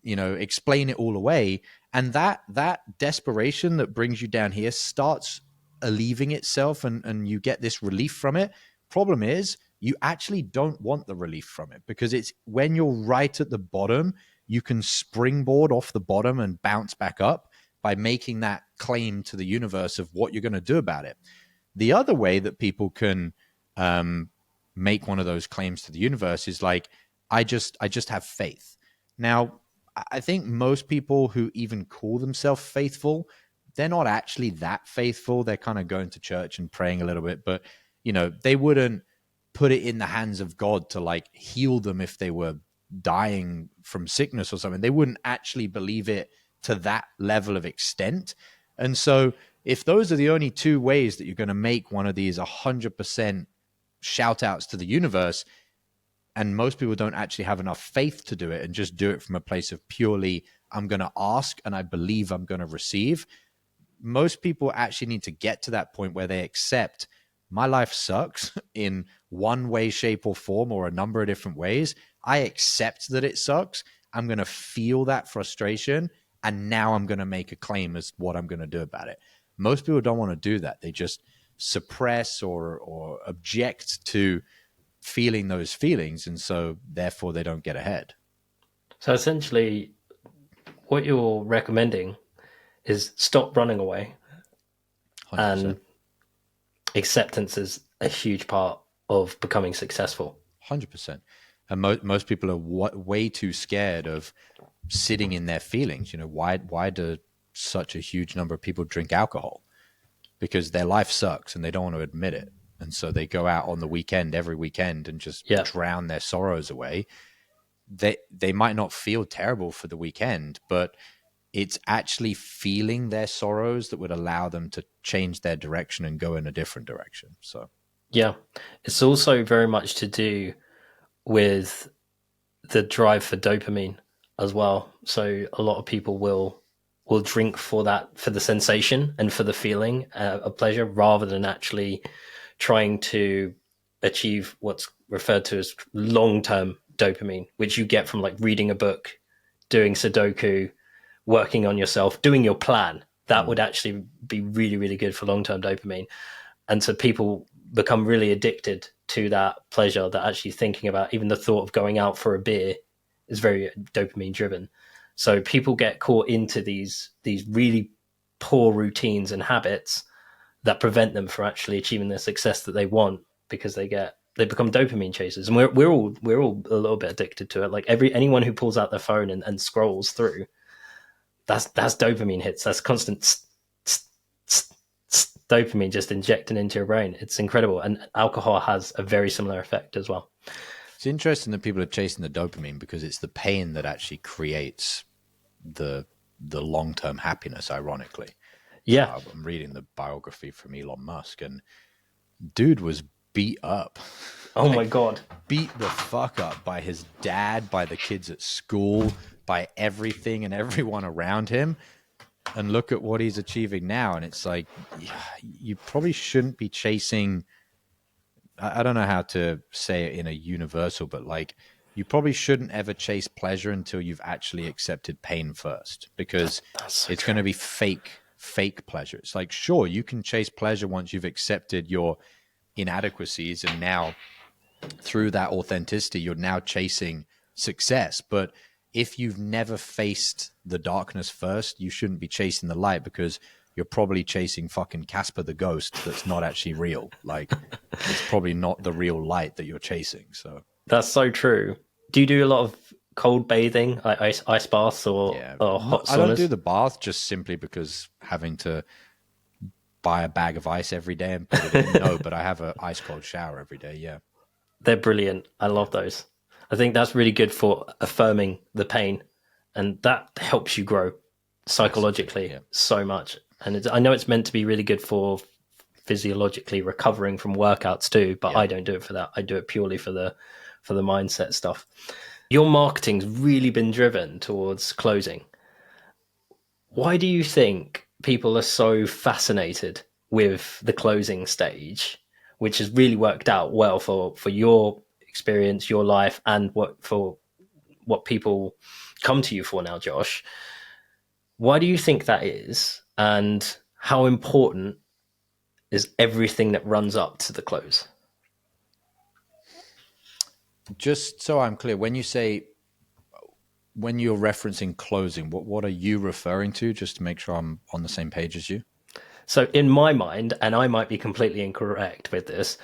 explain it all away. And that desperation that brings you down here starts alleviating itself, and you get this relief from it. Problem is, you actually don't want the relief from it, because it's when you're right at the bottom, you can springboard off the bottom and bounce back up by making that claim to the universe of what you're going to do about it. The other way that people can make one of those claims to the universe is like, I just have faith. Now, I think most people who even call themselves faithful, they're not actually that faithful. They're kind of going to church and praying a little bit, but they wouldn't put it in the hands of God to like heal them if they were dying from sickness or something. They wouldn't actually believe it to that level of extent. And so if those are the only two ways that you're going to make one of these 100% shout outs to the universe, and most people don't actually have enough faith to do it and just do it from a place of purely, I'm going to ask and I believe I'm going to receive. Most people actually need to get to that point where they accept, my life sucks in one way, shape, or form, or a number of different ways. I accept that it sucks. I'm going to feel that frustration, and now I'm going to make a claim as what I'm going to do about it. Most people don't want to do that. They just suppress or object to feeling those feelings, and so therefore they don't get ahead. So essentially, what you're recommending is stop running away. 100%. And acceptance is a huge part of becoming successful. 100%. And most people are way too scared of sitting in their feelings. Why do such a huge number of people drink alcohol? Because their life sucks and they don't want to admit it. And so they go out on the weekend, every weekend, and just drown their sorrows away. They might not feel terrible for the weekend, but it's actually feeling their sorrows that would allow them to change their direction and go in a different direction. So, yeah, it's also very much to do with the drive for dopamine as well. So a lot of people will drink for the sensation and for the feeling of pleasure, rather than actually trying to achieve what's referred to as long-term dopamine, which you get from like reading a book, doing Sudoku, working on yourself, doing your plan. That would actually be really, really good for long-term dopamine. And so people become really addicted to that pleasure, that actually thinking about even the thought of going out for a beer is very dopamine driven. So people get caught into these really poor routines and habits that prevent them from actually achieving the success that they want, because they become dopamine chasers. And we're all a little bit addicted to it. Like anyone who pulls out their phone and scrolls through, that's dopamine hits. That's constant dopamine just injecting into your brain. It's incredible. And alcohol has a very similar effect as well. It's interesting that people are chasing the dopamine, because it's the pain that actually creates the long-term happiness, ironically. Yeah. I'm reading the biography from Elon Musk, and dude was beat up. Oh my God. Beat the fuck up by his dad, by the kids at school, by everything and everyone around him. And look at what he's achieving now. And it's like, you probably shouldn't be chasing, I don't know how to say it in a universal, but like, you probably shouldn't ever chase pleasure until you've actually accepted pain first, because it's going to be fake pleasure. It's like, sure, you can chase pleasure once you've accepted your inadequacies, and now through that authenticity, you're now chasing success. But if you've never faced the darkness first, you shouldn't be chasing the light, because you're probably chasing fucking Casper the Ghost that's not actually real. Like, it's probably not the real light that you're chasing. So That's so true. Do you do a lot of cold bathing, like ice baths or, yeah, or hot saunas? I don't do the bath just simply because having to buy a bag of ice every day and put it in. No, but I have an ice cold shower every day. Yeah. They're brilliant. I love those. I think that's really good for affirming the pain, and that helps you grow psychologically so much. And I know it's meant to be really good for physiologically recovering from workouts too, but I don't do it for that. I do it purely for the mindset stuff. Your marketing's really been driven towards closing. Why do you think people are so fascinated with the closing stage, which has really worked out well for your experience, your life, and what people come to you for now, Josh? Why do you think that is, and how important is everything that runs up to the close? Just so I'm clear, when you're referencing closing, what are you referring to, just to make sure I'm on the same page as you? So in my mind, and I might be completely incorrect with this,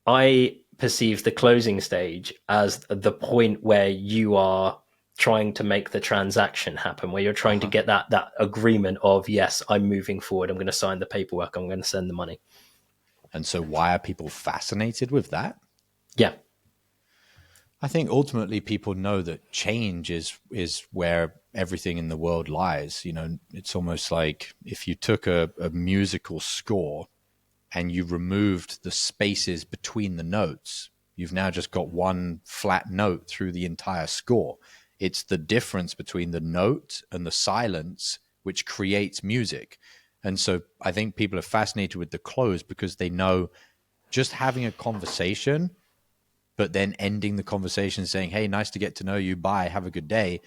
I perceive the closing stage as the point where you are trying to make the transaction happen, where you're trying to get that agreement of, yes, I'm moving forward, I'm going to sign the paperwork, I'm going to send the money. And so why are people fascinated with that? Yeah. I think ultimately people know that change is where everything in the world lies. You know, it's almost like if you took a musical score and you removed the spaces between the notes, you've now just got one flat note through the entire score. It's the difference between the note and the silence which creates music. And so I think people are fascinated with the close because they know just having a conversation, but then ending the conversation saying, hey, nice to get to know you, bye, have a good day,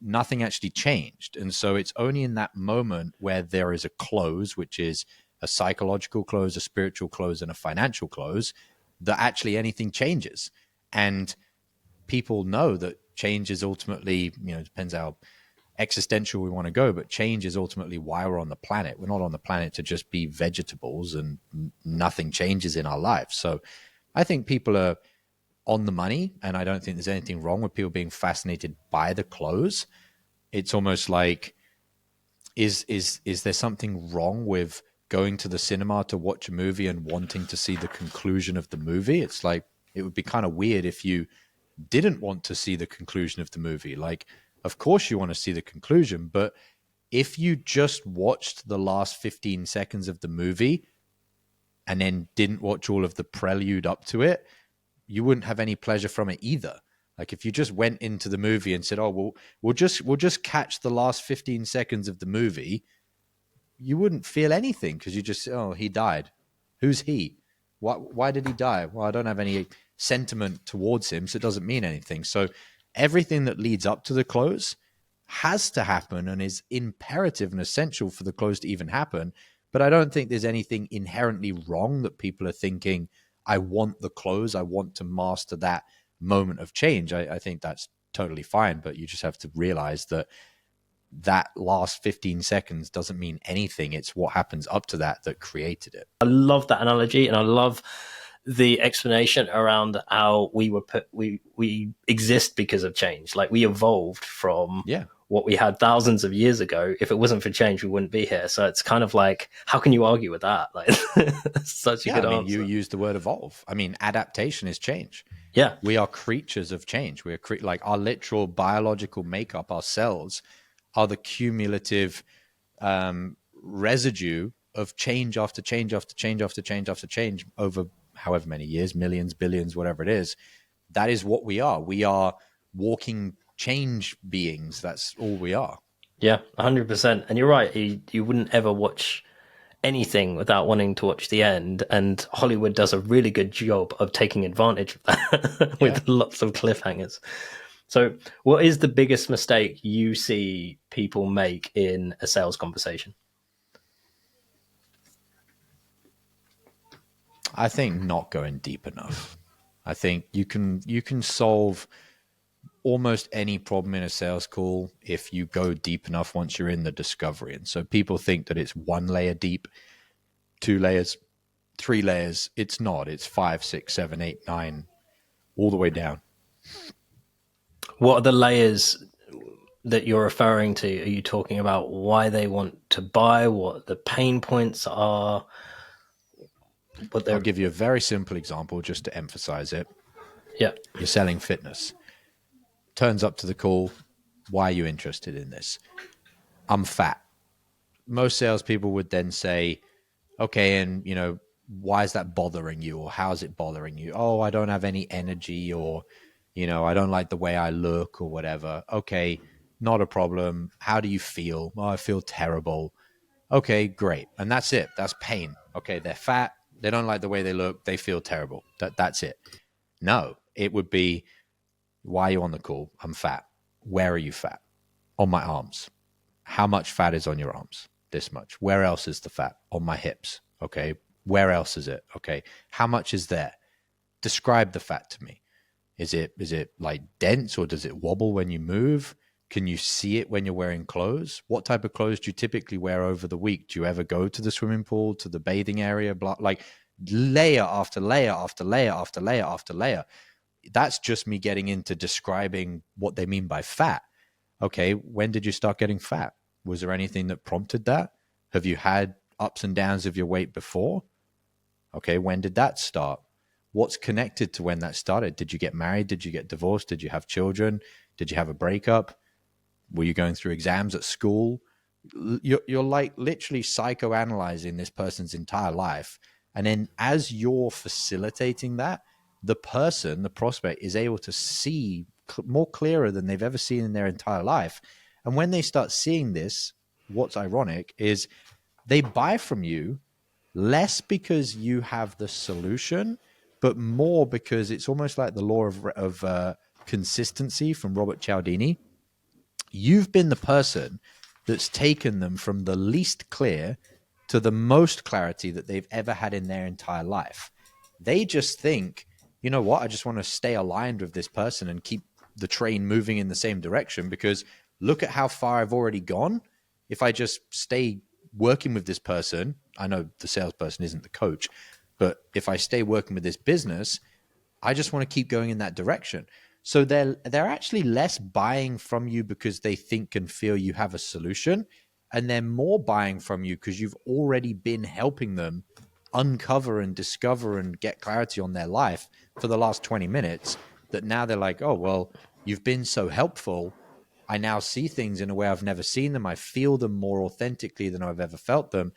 nothing actually changed. And so it's only in that moment where there is a close, which is a psychological close, a spiritual close, and a financial close, that actually anything changes. And people know that change is ultimately, depends how existential we want to go, but change is ultimately why we're on the planet. We're not on the planet to just be vegetables and nothing changes in our lives. So I think people are on the money, and I don't think there's anything wrong with people being fascinated by the close. It's almost like, is there something wrong with going to the cinema to watch a movie and wanting to see the conclusion of the movie? It's like, it would be kind of weird if you didn't want to see the conclusion of the movie. Like, of course you want to see the conclusion, but if you just watched the last 15 seconds of the movie and then didn't watch all of the prelude up to it, you wouldn't have any pleasure from it either. Like, if you just went into the movie and said, oh, well, we'll just catch the last 15 seconds of the movie, you wouldn't feel anything, because you just, oh, he died. Who's he? Why did he die? Well, I don't have any sentiment towards him, so it doesn't mean anything. So everything that leads up to the close has to happen and is imperative and essential for the close to even happen. But I don't think there's anything inherently wrong that people are thinking, I want the close, I want to master that moment of change. I think that's totally fine, but you just have to realize that that last 15 seconds doesn't mean anything. It's what happens up to that that created it. I love that analogy, and I love the explanation around how we exist because of change. Like, we evolved from what we had thousands of years ago. If it wasn't for change, we wouldn't be here. So it's kind of like, how can you argue with that? Like, such a good answer. You used the word evolve. I mean, adaptation is change. Yeah. We are creatures of change. We are like, our literal biological makeup, our cells are the cumulative residue of change after change after change after change after change over however many years, millions, billions, whatever it is. That is what we are. We are walking change beings. That's all we are. Yeah, 100%. And you're right. You wouldn't ever watch anything without wanting to watch the end. And Hollywood does a really good job of taking advantage of that with lots of cliffhangers. So what is the biggest mistake you see people make in a sales conversation? I think not going deep enough. I think you can solve almost any problem in a sales call if you go deep enough once you're in the discovery. And so people think that it's 1 layer deep, 2 layers, 3 layers. It's not. It's 5, 6, 7, 8, 9, all the way down. What are the layers that you're referring to? Are you talking about why they want to buy, what the pain points are? I'll give you a very simple example just to emphasize it. Yeah. You're selling fitness. Turns up to the call. Why are you interested in this? I'm fat. Most salespeople would then say, okay, and why is that bothering you, or how's it bothering you? Oh, I don't have any energy, or I don't like the way I look, or whatever. Okay, not a problem. How do you feel? Oh, I feel terrible. Okay, great. And that's it. That's pain. Okay, they're fat. They don't like the way they look. They feel terrible. That's it. No, it would be, why are you on the call? I'm fat. Where are you fat? On my arms. How much fat is on your arms? This much. Where else is the fat? On my hips. Okay. Where else is it? Okay. How much is there? Describe the fat to me. Is it like dense, or does it wobble when you move? Can you see it when you're wearing clothes? What type of clothes do you typically wear over the week? Do you ever go to the swimming pool, to the bathing area? Like layer after layer after layer after layer after layer. That's just me getting into describing what they mean by fat. Okay, when did you start getting fat? Was there anything that prompted that? Have you had ups and downs of your weight before? Okay, when did that start? What's connected to when that started? Did you get married? Did you get divorced? Did you have children? Did you have a breakup? Were you going through exams at school? You're like literally psychoanalyzing this person's entire life. And then as you're facilitating that, the person, the prospect, is able to see more clearer than they've ever seen in their entire life. And when they start seeing this, what's ironic is they buy from you less because you have the solution, but more because it's almost like the law of consistency from Robert Cialdini. You've been the person that's taken them from the least clear to the most clarity that they've ever had in their entire life. They just think, you know what, I just want to stay aligned with this person and keep the train moving in the same direction, because look at how far I've already gone. If I just stay working with this person, I know the salesperson isn't the coach, but if I stay working with this business, I just want to keep going in that direction. So they're actually less buying from you because they think and feel you have a solution, and they're more buying from you because you've already been helping them uncover and discover and get clarity on their life for the last 20 minutes, that now they're like, oh, well, you've been so helpful. I now see things in a way I've never seen them. I feel them more authentically than I've ever felt them.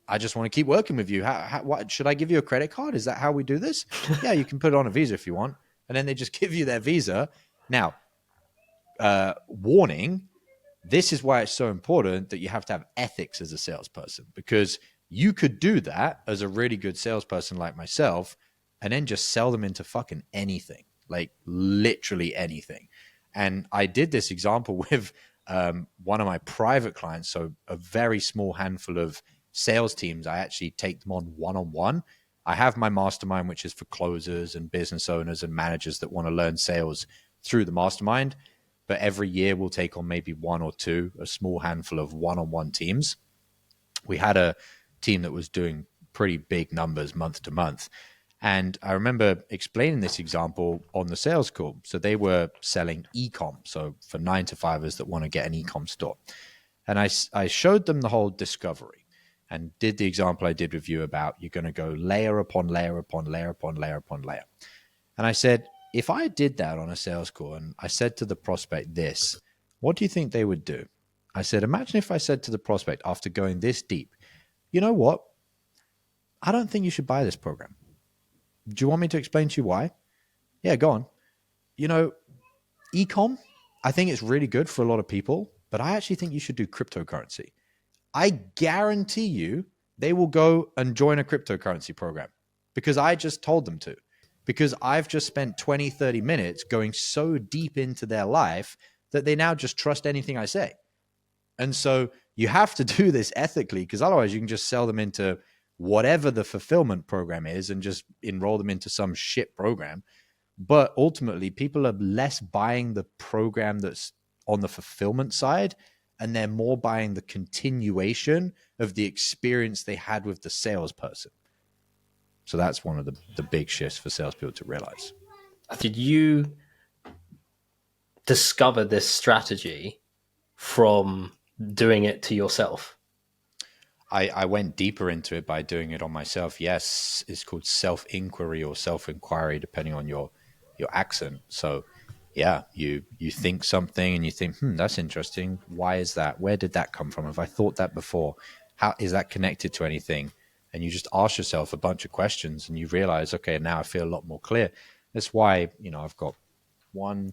I just want to keep working with you. What should I give you a credit card? Is that how we do this? Yeah, you can put it on a Visa if you want. And then they just give you their Visa. Now, warning, this is why it's so important that you have to have ethics as a salesperson, because you could do that as a really good salesperson like myself and then just sell them into fucking anything, like literally anything. And I did this example with one of my private clients, so a very small handful of sales teams. I actually take them on one-on-one. I have my mastermind, which is for closers and business owners and managers that want to learn sales through the mastermind. But every year we'll take on maybe one or two, a small handful of one-on-one teams. We had a team that was doing pretty big numbers month to month. And I remember explaining this example on the sales call. So they were selling e-com, so for 9-to-5ers that want to get an e-com store. And I showed them the whole discovery and did the example I did with you about you're going to go layer upon layer upon layer upon layer upon layer. And I said, if I did that on a sales call and I said to the prospect this, what do you think they would do? I said, imagine if I said to the prospect after going this deep, you know what? I don't think you should buy this program. Do you want me to explain to you why? Yeah, go on. You know, e-com, I think it's really good for a lot of people, but I actually think you should do cryptocurrency. I guarantee you they will go and join a cryptocurrency program because I just told them to, because I've just spent 20, 30 minutes going so deep into their life that they now just trust anything I say. And so you have to do this ethically, because otherwise you can just sell them into whatever the fulfillment program is and just enroll them into some shit program. But ultimately, people are less buying the program that's on the fulfillment side, and they're more buying the continuation of the experience they had with the salesperson. So that's one of the big shifts for salespeople to realize. Did you discover this strategy from doing it to yourself? I went deeper into it by doing it on myself. Yes, it's called self-inquiry or self-inquiry, depending on your accent. So yeah, you think something and you think, that's interesting. Why is that? Where did that come from? Have I thought that before? How is that connected to anything? And you just ask yourself a bunch of questions and you realize, okay, now I feel a lot more clear. That's why, I've got 1,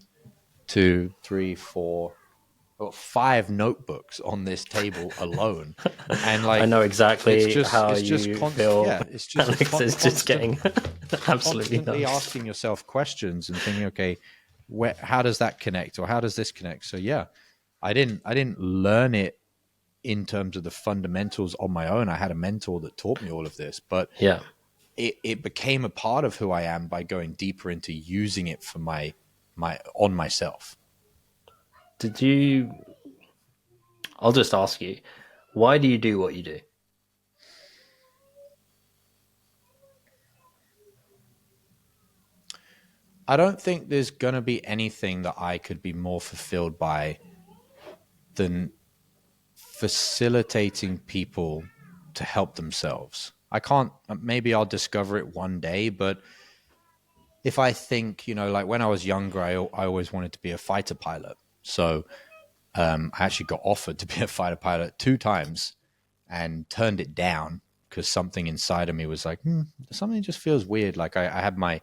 2, 3, 4, I've got 5 notebooks on this table alone. And I like, know exactly how it's just you feel. yeah, it's just Alex is just getting absolutely constantly nuts. asking yourself questions and thinking, okay, how does that connect, or how does this connect? So yeah, I didn't learn it in terms of the fundamentals on my own. I had a mentor that taught me all of this, but Yeah. it became a part of who I am by going deeper into using it for my on myself. Did you? I'll just ask you, why do you do what you do? I don't think there's going to be anything that I could be more fulfilled by than facilitating people to help themselves. I can't, maybe I'll discover it one day, but if I think, like when I was younger, I always wanted to be a fighter pilot. So I actually got offered to be a fighter pilot 2 times and turned it down because something inside of me was like, something just feels weird. Like I had my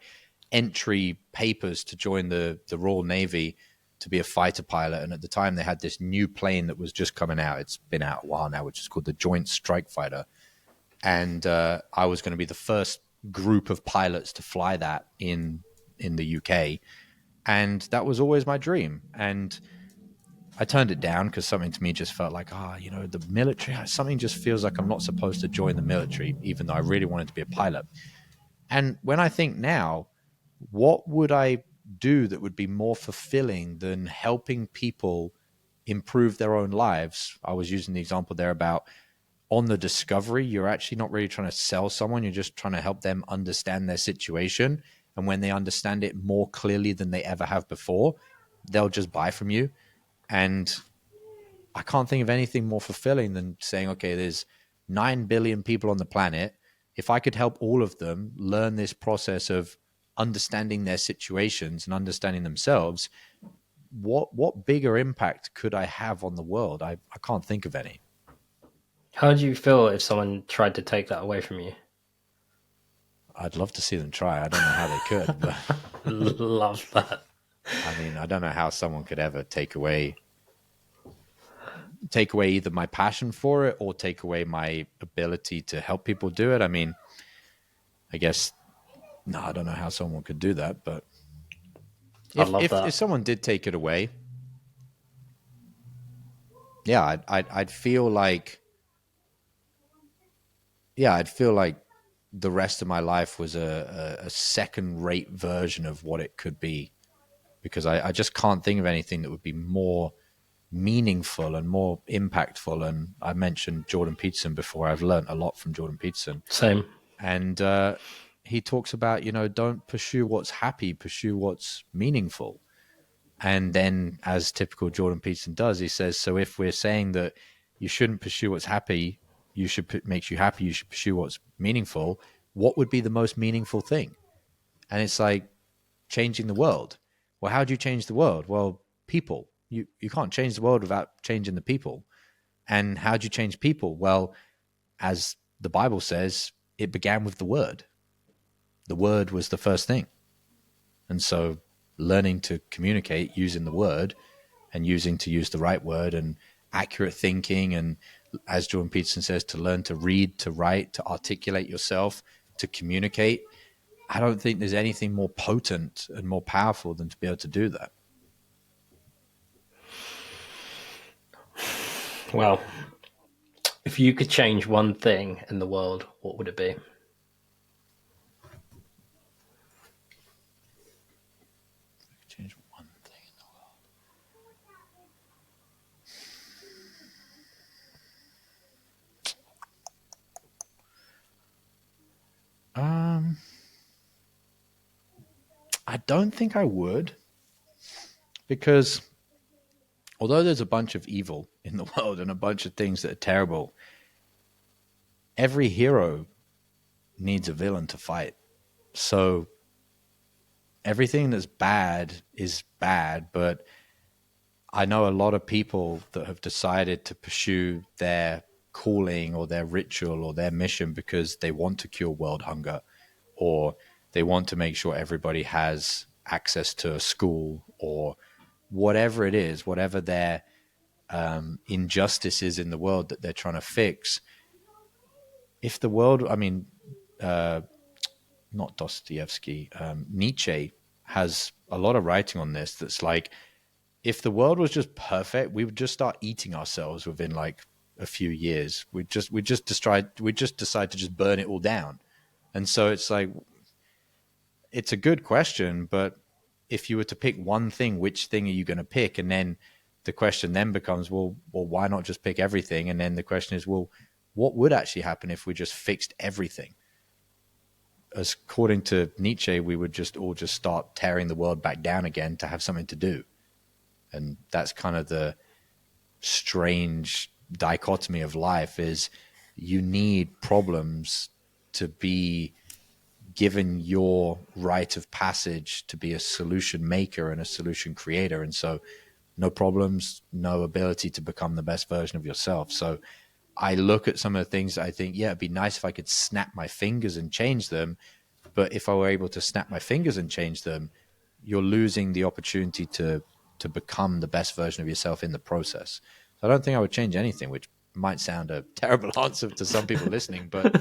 entry papers to join the Royal Navy to be a fighter pilot. And at the time they had this new plane that was just coming out. It's been out a while now, which is called the Joint Strike Fighter. And I was going to be the first group of pilots to fly that in the UK. And that was always my dream. And I turned it down because something to me just felt like, the military, something just feels like I'm not supposed to join the military, even though I really wanted to be a pilot. And when I think now, what would I do that would be more fulfilling than helping people improve their own lives? I was using the example there about on the discovery, you're actually not really trying to sell someone. You're just trying to help them understand their situation. And when they understand it more clearly than they ever have before, they'll just buy from you. And I can't think of anything more fulfilling than saying, okay, there's 9 billion people on the planet. If I could help all of them learn this process of understanding their situations and understanding themselves, what bigger impact could I have on the world? I can't think of any. How do you feel if someone tried to take that away from you? I'd love to see them try. I don't know how they could, but Love that. I mean, I don't know how someone could ever take away either my passion for it or take away my ability to help people do it. I mean, I guess, no, I don't know how someone could do that, but I love if that. someone did take it away, yeah, I'd feel like, the rest of my life was a second-rate version of what it could be, because I just can't think of anything that would be more meaningful and more impactful. And I mentioned Jordan Peterson before. I've learned a lot from Jordan Peterson. Same. And he talks about, don't pursue what's happy, pursue what's meaningful. And then, as typical Jordan Peterson does, he says, so if we're saying that you shouldn't pursue what's happy, makes you happy, you should pursue what's meaningful, what would be the most meaningful thing? And it's like changing the world. Well, how do you change the world? Well, people. You can't change the world without changing the people. And how do you change people? Well, as the Bible says, it began with the word. The word was the first thing. And so learning to communicate using the word and to use the right word and accurate thinking, and as Jordan Peterson says, to learn to read, to write, to articulate yourself, to communicate. I don't think there's anything more potent and more powerful than to be able to do that. Well, if you could change one thing in the world, what would it be? don't think I would, because although there's a bunch of evil in the world and a bunch of things that are terrible, every hero needs a villain to fight. So everything that's bad is bad, but I know a lot of people that have decided to pursue their calling or their ritual or their mission because they want to cure world hunger, or they want to make sure everybody has access to a school, or whatever it is, whatever their injustice is in the world that they're trying to fix. If the world, I mean, not Dostoevsky, Nietzsche has a lot of writing on this that's like, if the world was just perfect, we would just start eating ourselves within like a few years. We just decide to just burn it all down. And so it's like, it's a good question, but if you were to pick one thing, which thing are you going to pick? And then the question then becomes, well, why not just pick everything? And then the question is, well, what would actually happen if we just fixed everything? As according to Nietzsche, we would just all just start tearing the world back down again to have something to do. And that's kind of the strange dichotomy of life, is you need problems to be given your rite of passage to be a solution maker and a solution creator. And so no problems, no ability to become the best version of yourself. So I look at some of the things that I think, yeah, it'd be nice if I could snap my fingers and change them. But if I were able to snap my fingers and change them, you're losing the opportunity to become the best version of yourself in the process. So I don't think I would change anything, which might sound a terrible answer to some people listening, but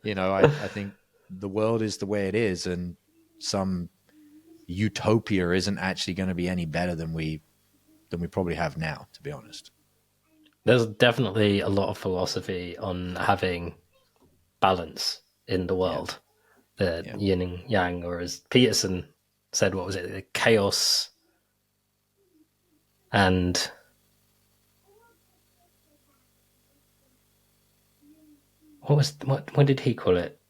I think the world is the way it is, and some utopia isn't actually going to be any better than we probably have now, to be honest. There's definitely a lot of philosophy on having balance in the world, the yin and yang, or as Peterson said, what was it, the chaos and what did he call it?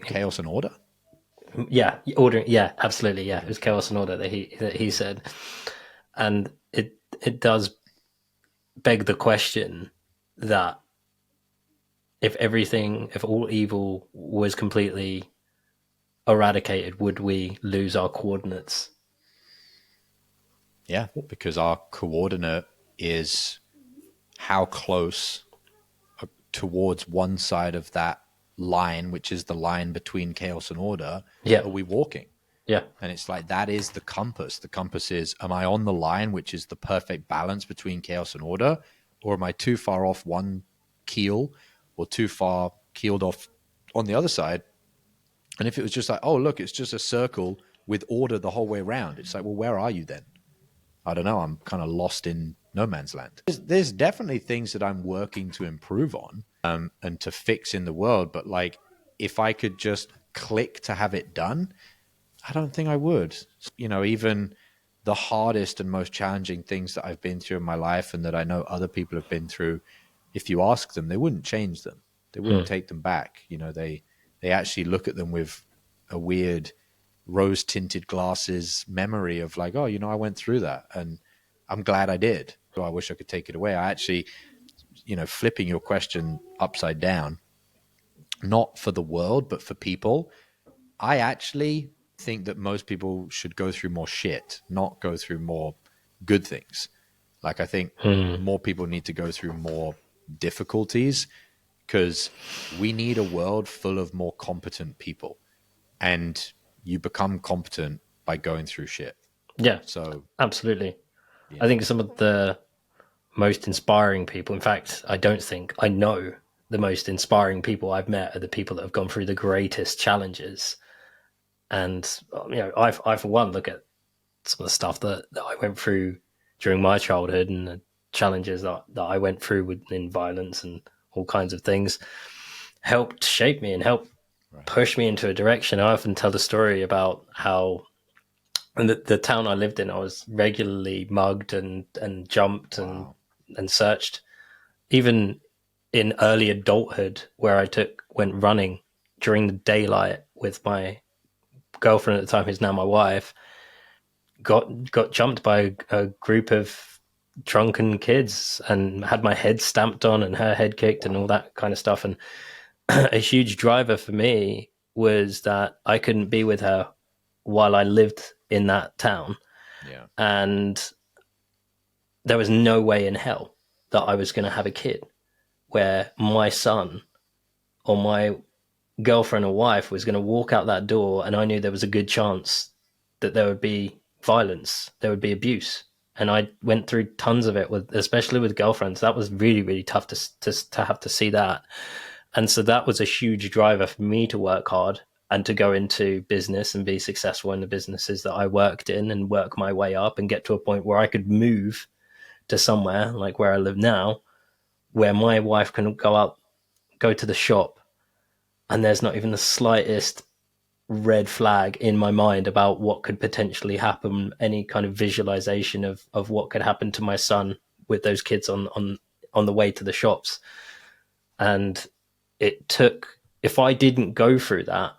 Chaos and order. Yeah, order. Yeah, absolutely. Yeah, it was chaos and order that he said, and it does beg the question that if all evil was completely eradicated, would we lose our coordinates? Yeah, because our coordinate is how close towards one side of that line, which is the line between chaos and order, are we walking? Yeah. And it's like, that is the compass. The compass is, am I on the line, which is the perfect balance between chaos and order? Or am I too far off one keel, or too far keeled off on the other side? And if it was just like, oh, look, it's just a circle with order the whole way around, it's like, well, where are you then? I don't know. I'm kind of lost in no man's land. There's definitely things that I'm working to improve on and to fix in the world. But like, if I could just click to have it done, I don't think I would. Even the hardest and most challenging things that I've been through in my life, and that I know other people have been through, if you ask them, they wouldn't change them. They wouldn't take them back. They actually look at them with a weird rose-tinted glasses memory of like, oh, I went through that and I'm glad I did. So I wish I could take it away. I actually, flipping your question upside down, not for the world, but for people, I actually think that most people should go through more shit, not go through more good things. Like, I think more people need to go through more difficulties, because we need a world full of more competent people. And you become competent by going through shit. Yeah. So absolutely. I think some of the most inspiring people, in fact, I know the most inspiring people I've met are the people that have gone through the greatest challenges. And, I for one, look at some of the stuff that I went through during my childhood, and the challenges that I went through within violence and all kinds of things helped shape me and helped push me into a direction. I often tell the story about how in the town I lived in, I was regularly mugged and jumped and searched. Even in early adulthood, where I went running during the daylight with my girlfriend at the time, who's now my wife, got jumped by a group of drunken kids and had my head stamped on and her head kicked and all that kind of stuff. And a huge driver for me was that I couldn't be with her while I lived in that town. Yeah. And there was no way in hell that I was going to have a kid where my son or my girlfriend or wife was going to walk out that door, and I knew there was a good chance that there would be violence, there would be abuse. And I went through tons of it, with, especially with girlfriends. That was really, really tough to have to see that. And so that was a huge driver for me to work hard and to go into business and be successful in the businesses that I worked in, and work my way up and get to a point where I could move to somewhere like where I live now, where my wife can go to the shop, and there's not even the slightest red flag in my mind about what could potentially happen, any kind of visualization of what could happen to my son with those kids on the way to the shops. And it took, if I didn't go through that,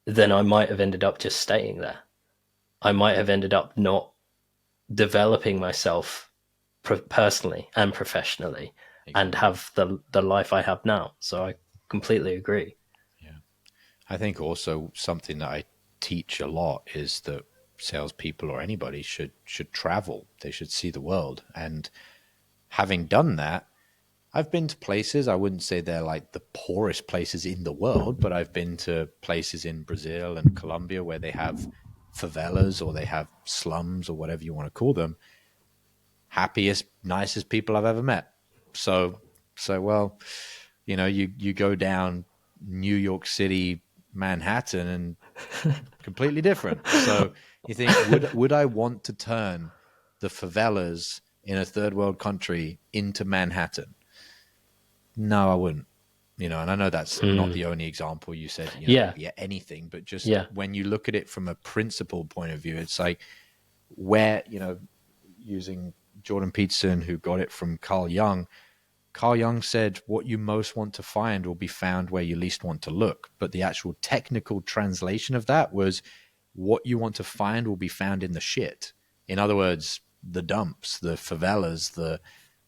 then I might have ended up just staying there. I might have ended up not developing myself personally and professionally, and have the life I have now. So I completely agree. Yeah. I think also something that I teach a lot is that salespeople or anybody should travel. They should see the world. And having done that, I've been to places, I wouldn't say they're like the poorest places in the world, but I've been to places in Brazil and Colombia where they have favelas, or they have slums, or whatever you want to call them. Happiest, nicest people I've ever met. So well, you go down New York City, Manhattan, and completely different. So you think, would I want to turn the favelas in a third world country into Manhattan? No, I wouldn't. And I know that's not the only example. You said, Yeah. yeah, anything, but just Yeah. when you look at it from a principle point of view, it's like where, using Jordan Peterson, who got it from Carl Jung. Carl Jung said, what you most want to find will be found where you least want to look. But the actual technical translation of that was, what you want to find will be found in the shit. In other words, the dumps, the favelas,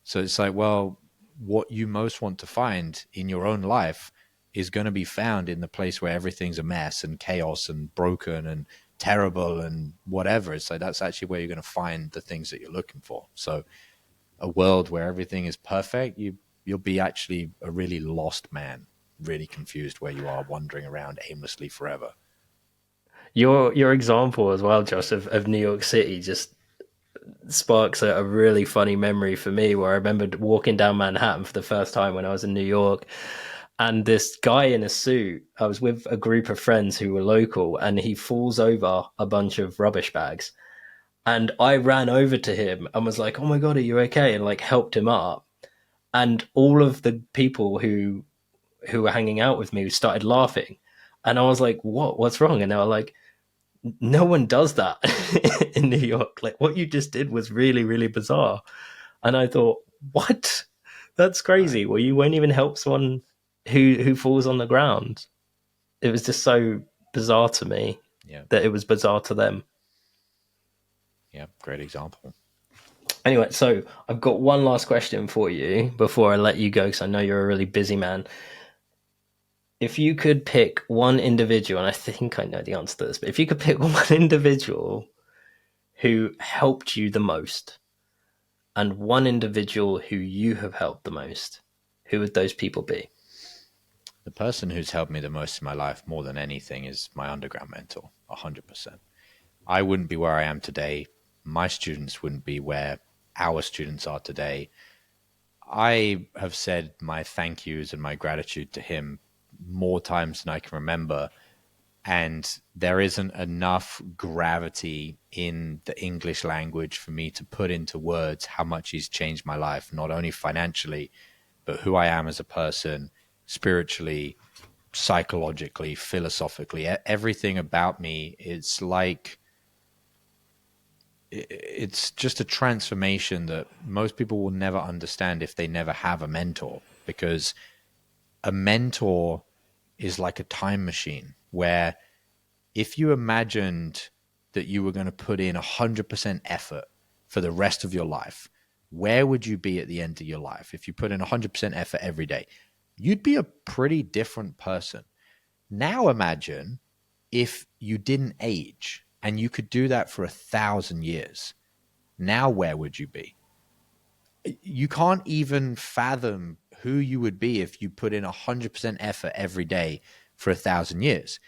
so it's like, well, what you most want to find in your own life is going to be found in the place where everything's a mess and chaos and broken and terrible and whatever. It's like, that's actually where you're going to find the things that you're looking for. So a world where everything is perfect, you'll be actually a really lost man, really confused where you are, wandering around aimlessly forever. Your example as well, Josh, of New York City just sparks a really funny memory for me, where I remembered walking down Manhattan for the first time when I was in New York, and this guy in a suit, I was with a group of friends who were local, and he falls over a bunch of rubbish bags. And I ran over to him and was like, "Oh my God, are you okay?" And like helped him up. And all of the people who were hanging out with me started laughing. And I was like, what's wrong? And they were like, no one does that in New York. Like, what you just did was really, really bizarre. And I thought, what? That's crazy. Well, you won't even help someone who falls on the ground. It was just so bizarre to me that it was bizarre to them. Yeah, great example. Anyway, so I've got one last question for you before I let you go, because I know you're a really busy man. If you could pick one individual, and I think I know the answer to this, but if you could pick one individual who helped you the most and one individual who you have helped the most, who would those people be? The person who's helped me the most in my life more than anything is my underground mentor, 100%. I wouldn't be where I am today. My students wouldn't be where our students are today. I have said my thank yous and my gratitude to him more times than I can remember. And there isn't enough gravity in the English language for me to put into words how much he's changed my life, not only financially, but who I am as a person, spiritually, psychologically, philosophically. Everything about me is like, it's just a transformation that most people will never understand if they never have a mentor, because a mentor is like a time machine where if you imagined that you were going to put in 100% effort for the rest of your life, where would you be at the end of your life? If you put in 100% effort every day, you'd be a pretty different person. Now imagine if you didn't age and you could do that for 1,000 years. Now where would you be? You can't even fathom who you would be if you put in 100% effort every day for 1,000 years.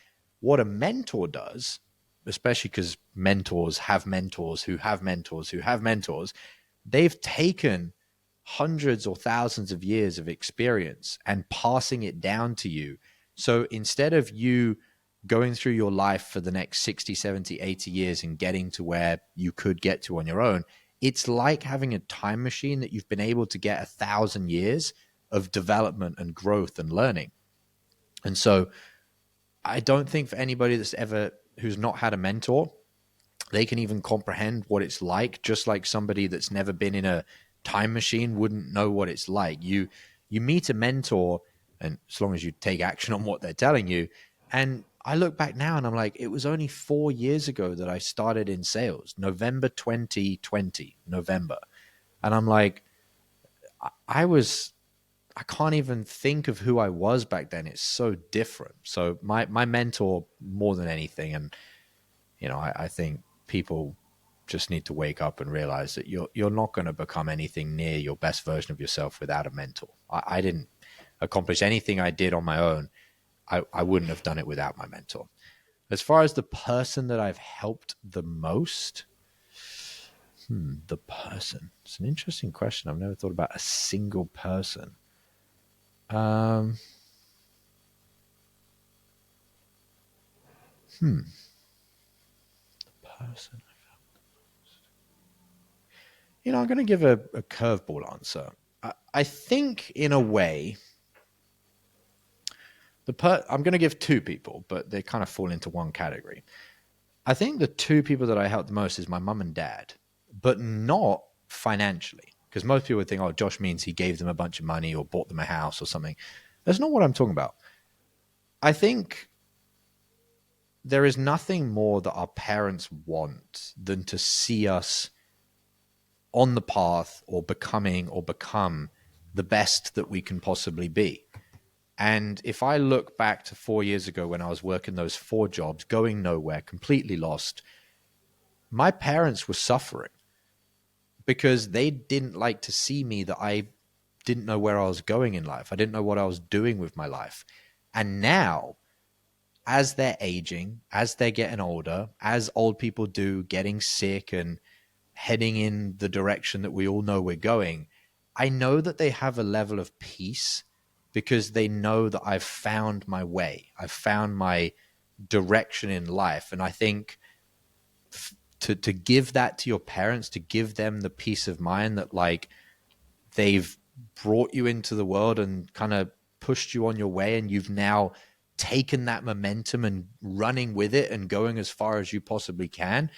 What a mentor does, especially because mentors have mentors who have mentors who have mentors, they've taken hundreds or thousands of years of experience and passing it down to you. So instead of you going through your life for the next 60, 70, 80 years and getting to where you could get to on your own, it's like having a time machine that you've been able to get 1,000 years of development and growth and learning. And so I don't think for anybody who's not had a mentor, they can even comprehend what it's like, just like somebody that's never been in a time machine wouldn't know what it's like. You meet a mentor, and as long as you take action on what they're telling you. And I look back now and I'm like, it was only 4 years ago that I started in sales, November 2020, November. And I'm like, I can't even think of who I was back then. It's so different. So my mentor more than anything. And, I think people just need to wake up and realize that you're not going to become anything near your best version of yourself without a mentor. I didn't accomplish anything I did on my own. I wouldn't have done it without my mentor. As far as the person that I've helped the most, the person. It's an interesting question. I've never thought about a single person. The person I've helped the most. I'm going to give a curveball answer. I think in a way, I'm going to give two people, but they kind of fall into one category. I think the two people that I helped the most is my mum and dad, but not financially. Because most people would think, oh, Josh means he gave them a bunch of money or bought them a house or something. That's not what I'm talking about. I think there is nothing more that our parents want than to see us on the path or become the best that we can possibly be. And if I look back to 4 years ago when I was working those 4 jobs, going nowhere, completely lost, my parents were suffering because they didn't like to see me that I didn't know where I was going in life. I didn't know what I was doing with my life. And now, as they're aging, as they're getting older, as old people do, getting sick and heading in the direction that we all know we're going, I know that they have a level of peace because they know that I've found my way. I've found my direction in life. And I think to give that to your parents, to give them the peace of mind that like they've brought you into the world and kind of pushed you on your way, and you've now taken that momentum and running with it and going as far as you possibly can.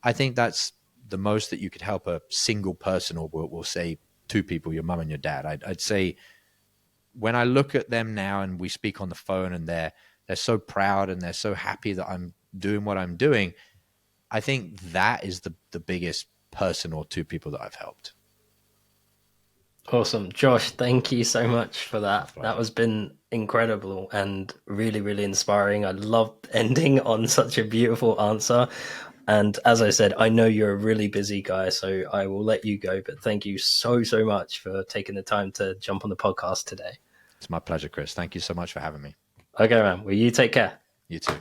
I think that's the most that you could help a single person, or we'll say 2 people, your mum and your dad. I'd say when I look at them now and we speak on the phone and they're so proud and they're so happy that I'm doing what I'm doing, I think that is the biggest person or 2 people that I've helped. Awesome. Josh, thank you so much for that. That has been incredible and really, really inspiring. I loved ending on such a beautiful answer. And as I said, I know you're a really busy guy, so I will let you go. But thank you so, so much for taking the time to jump on the podcast today. It's my pleasure, Chris. Thank you so much for having me. Okay, man. Well, you take care. You too.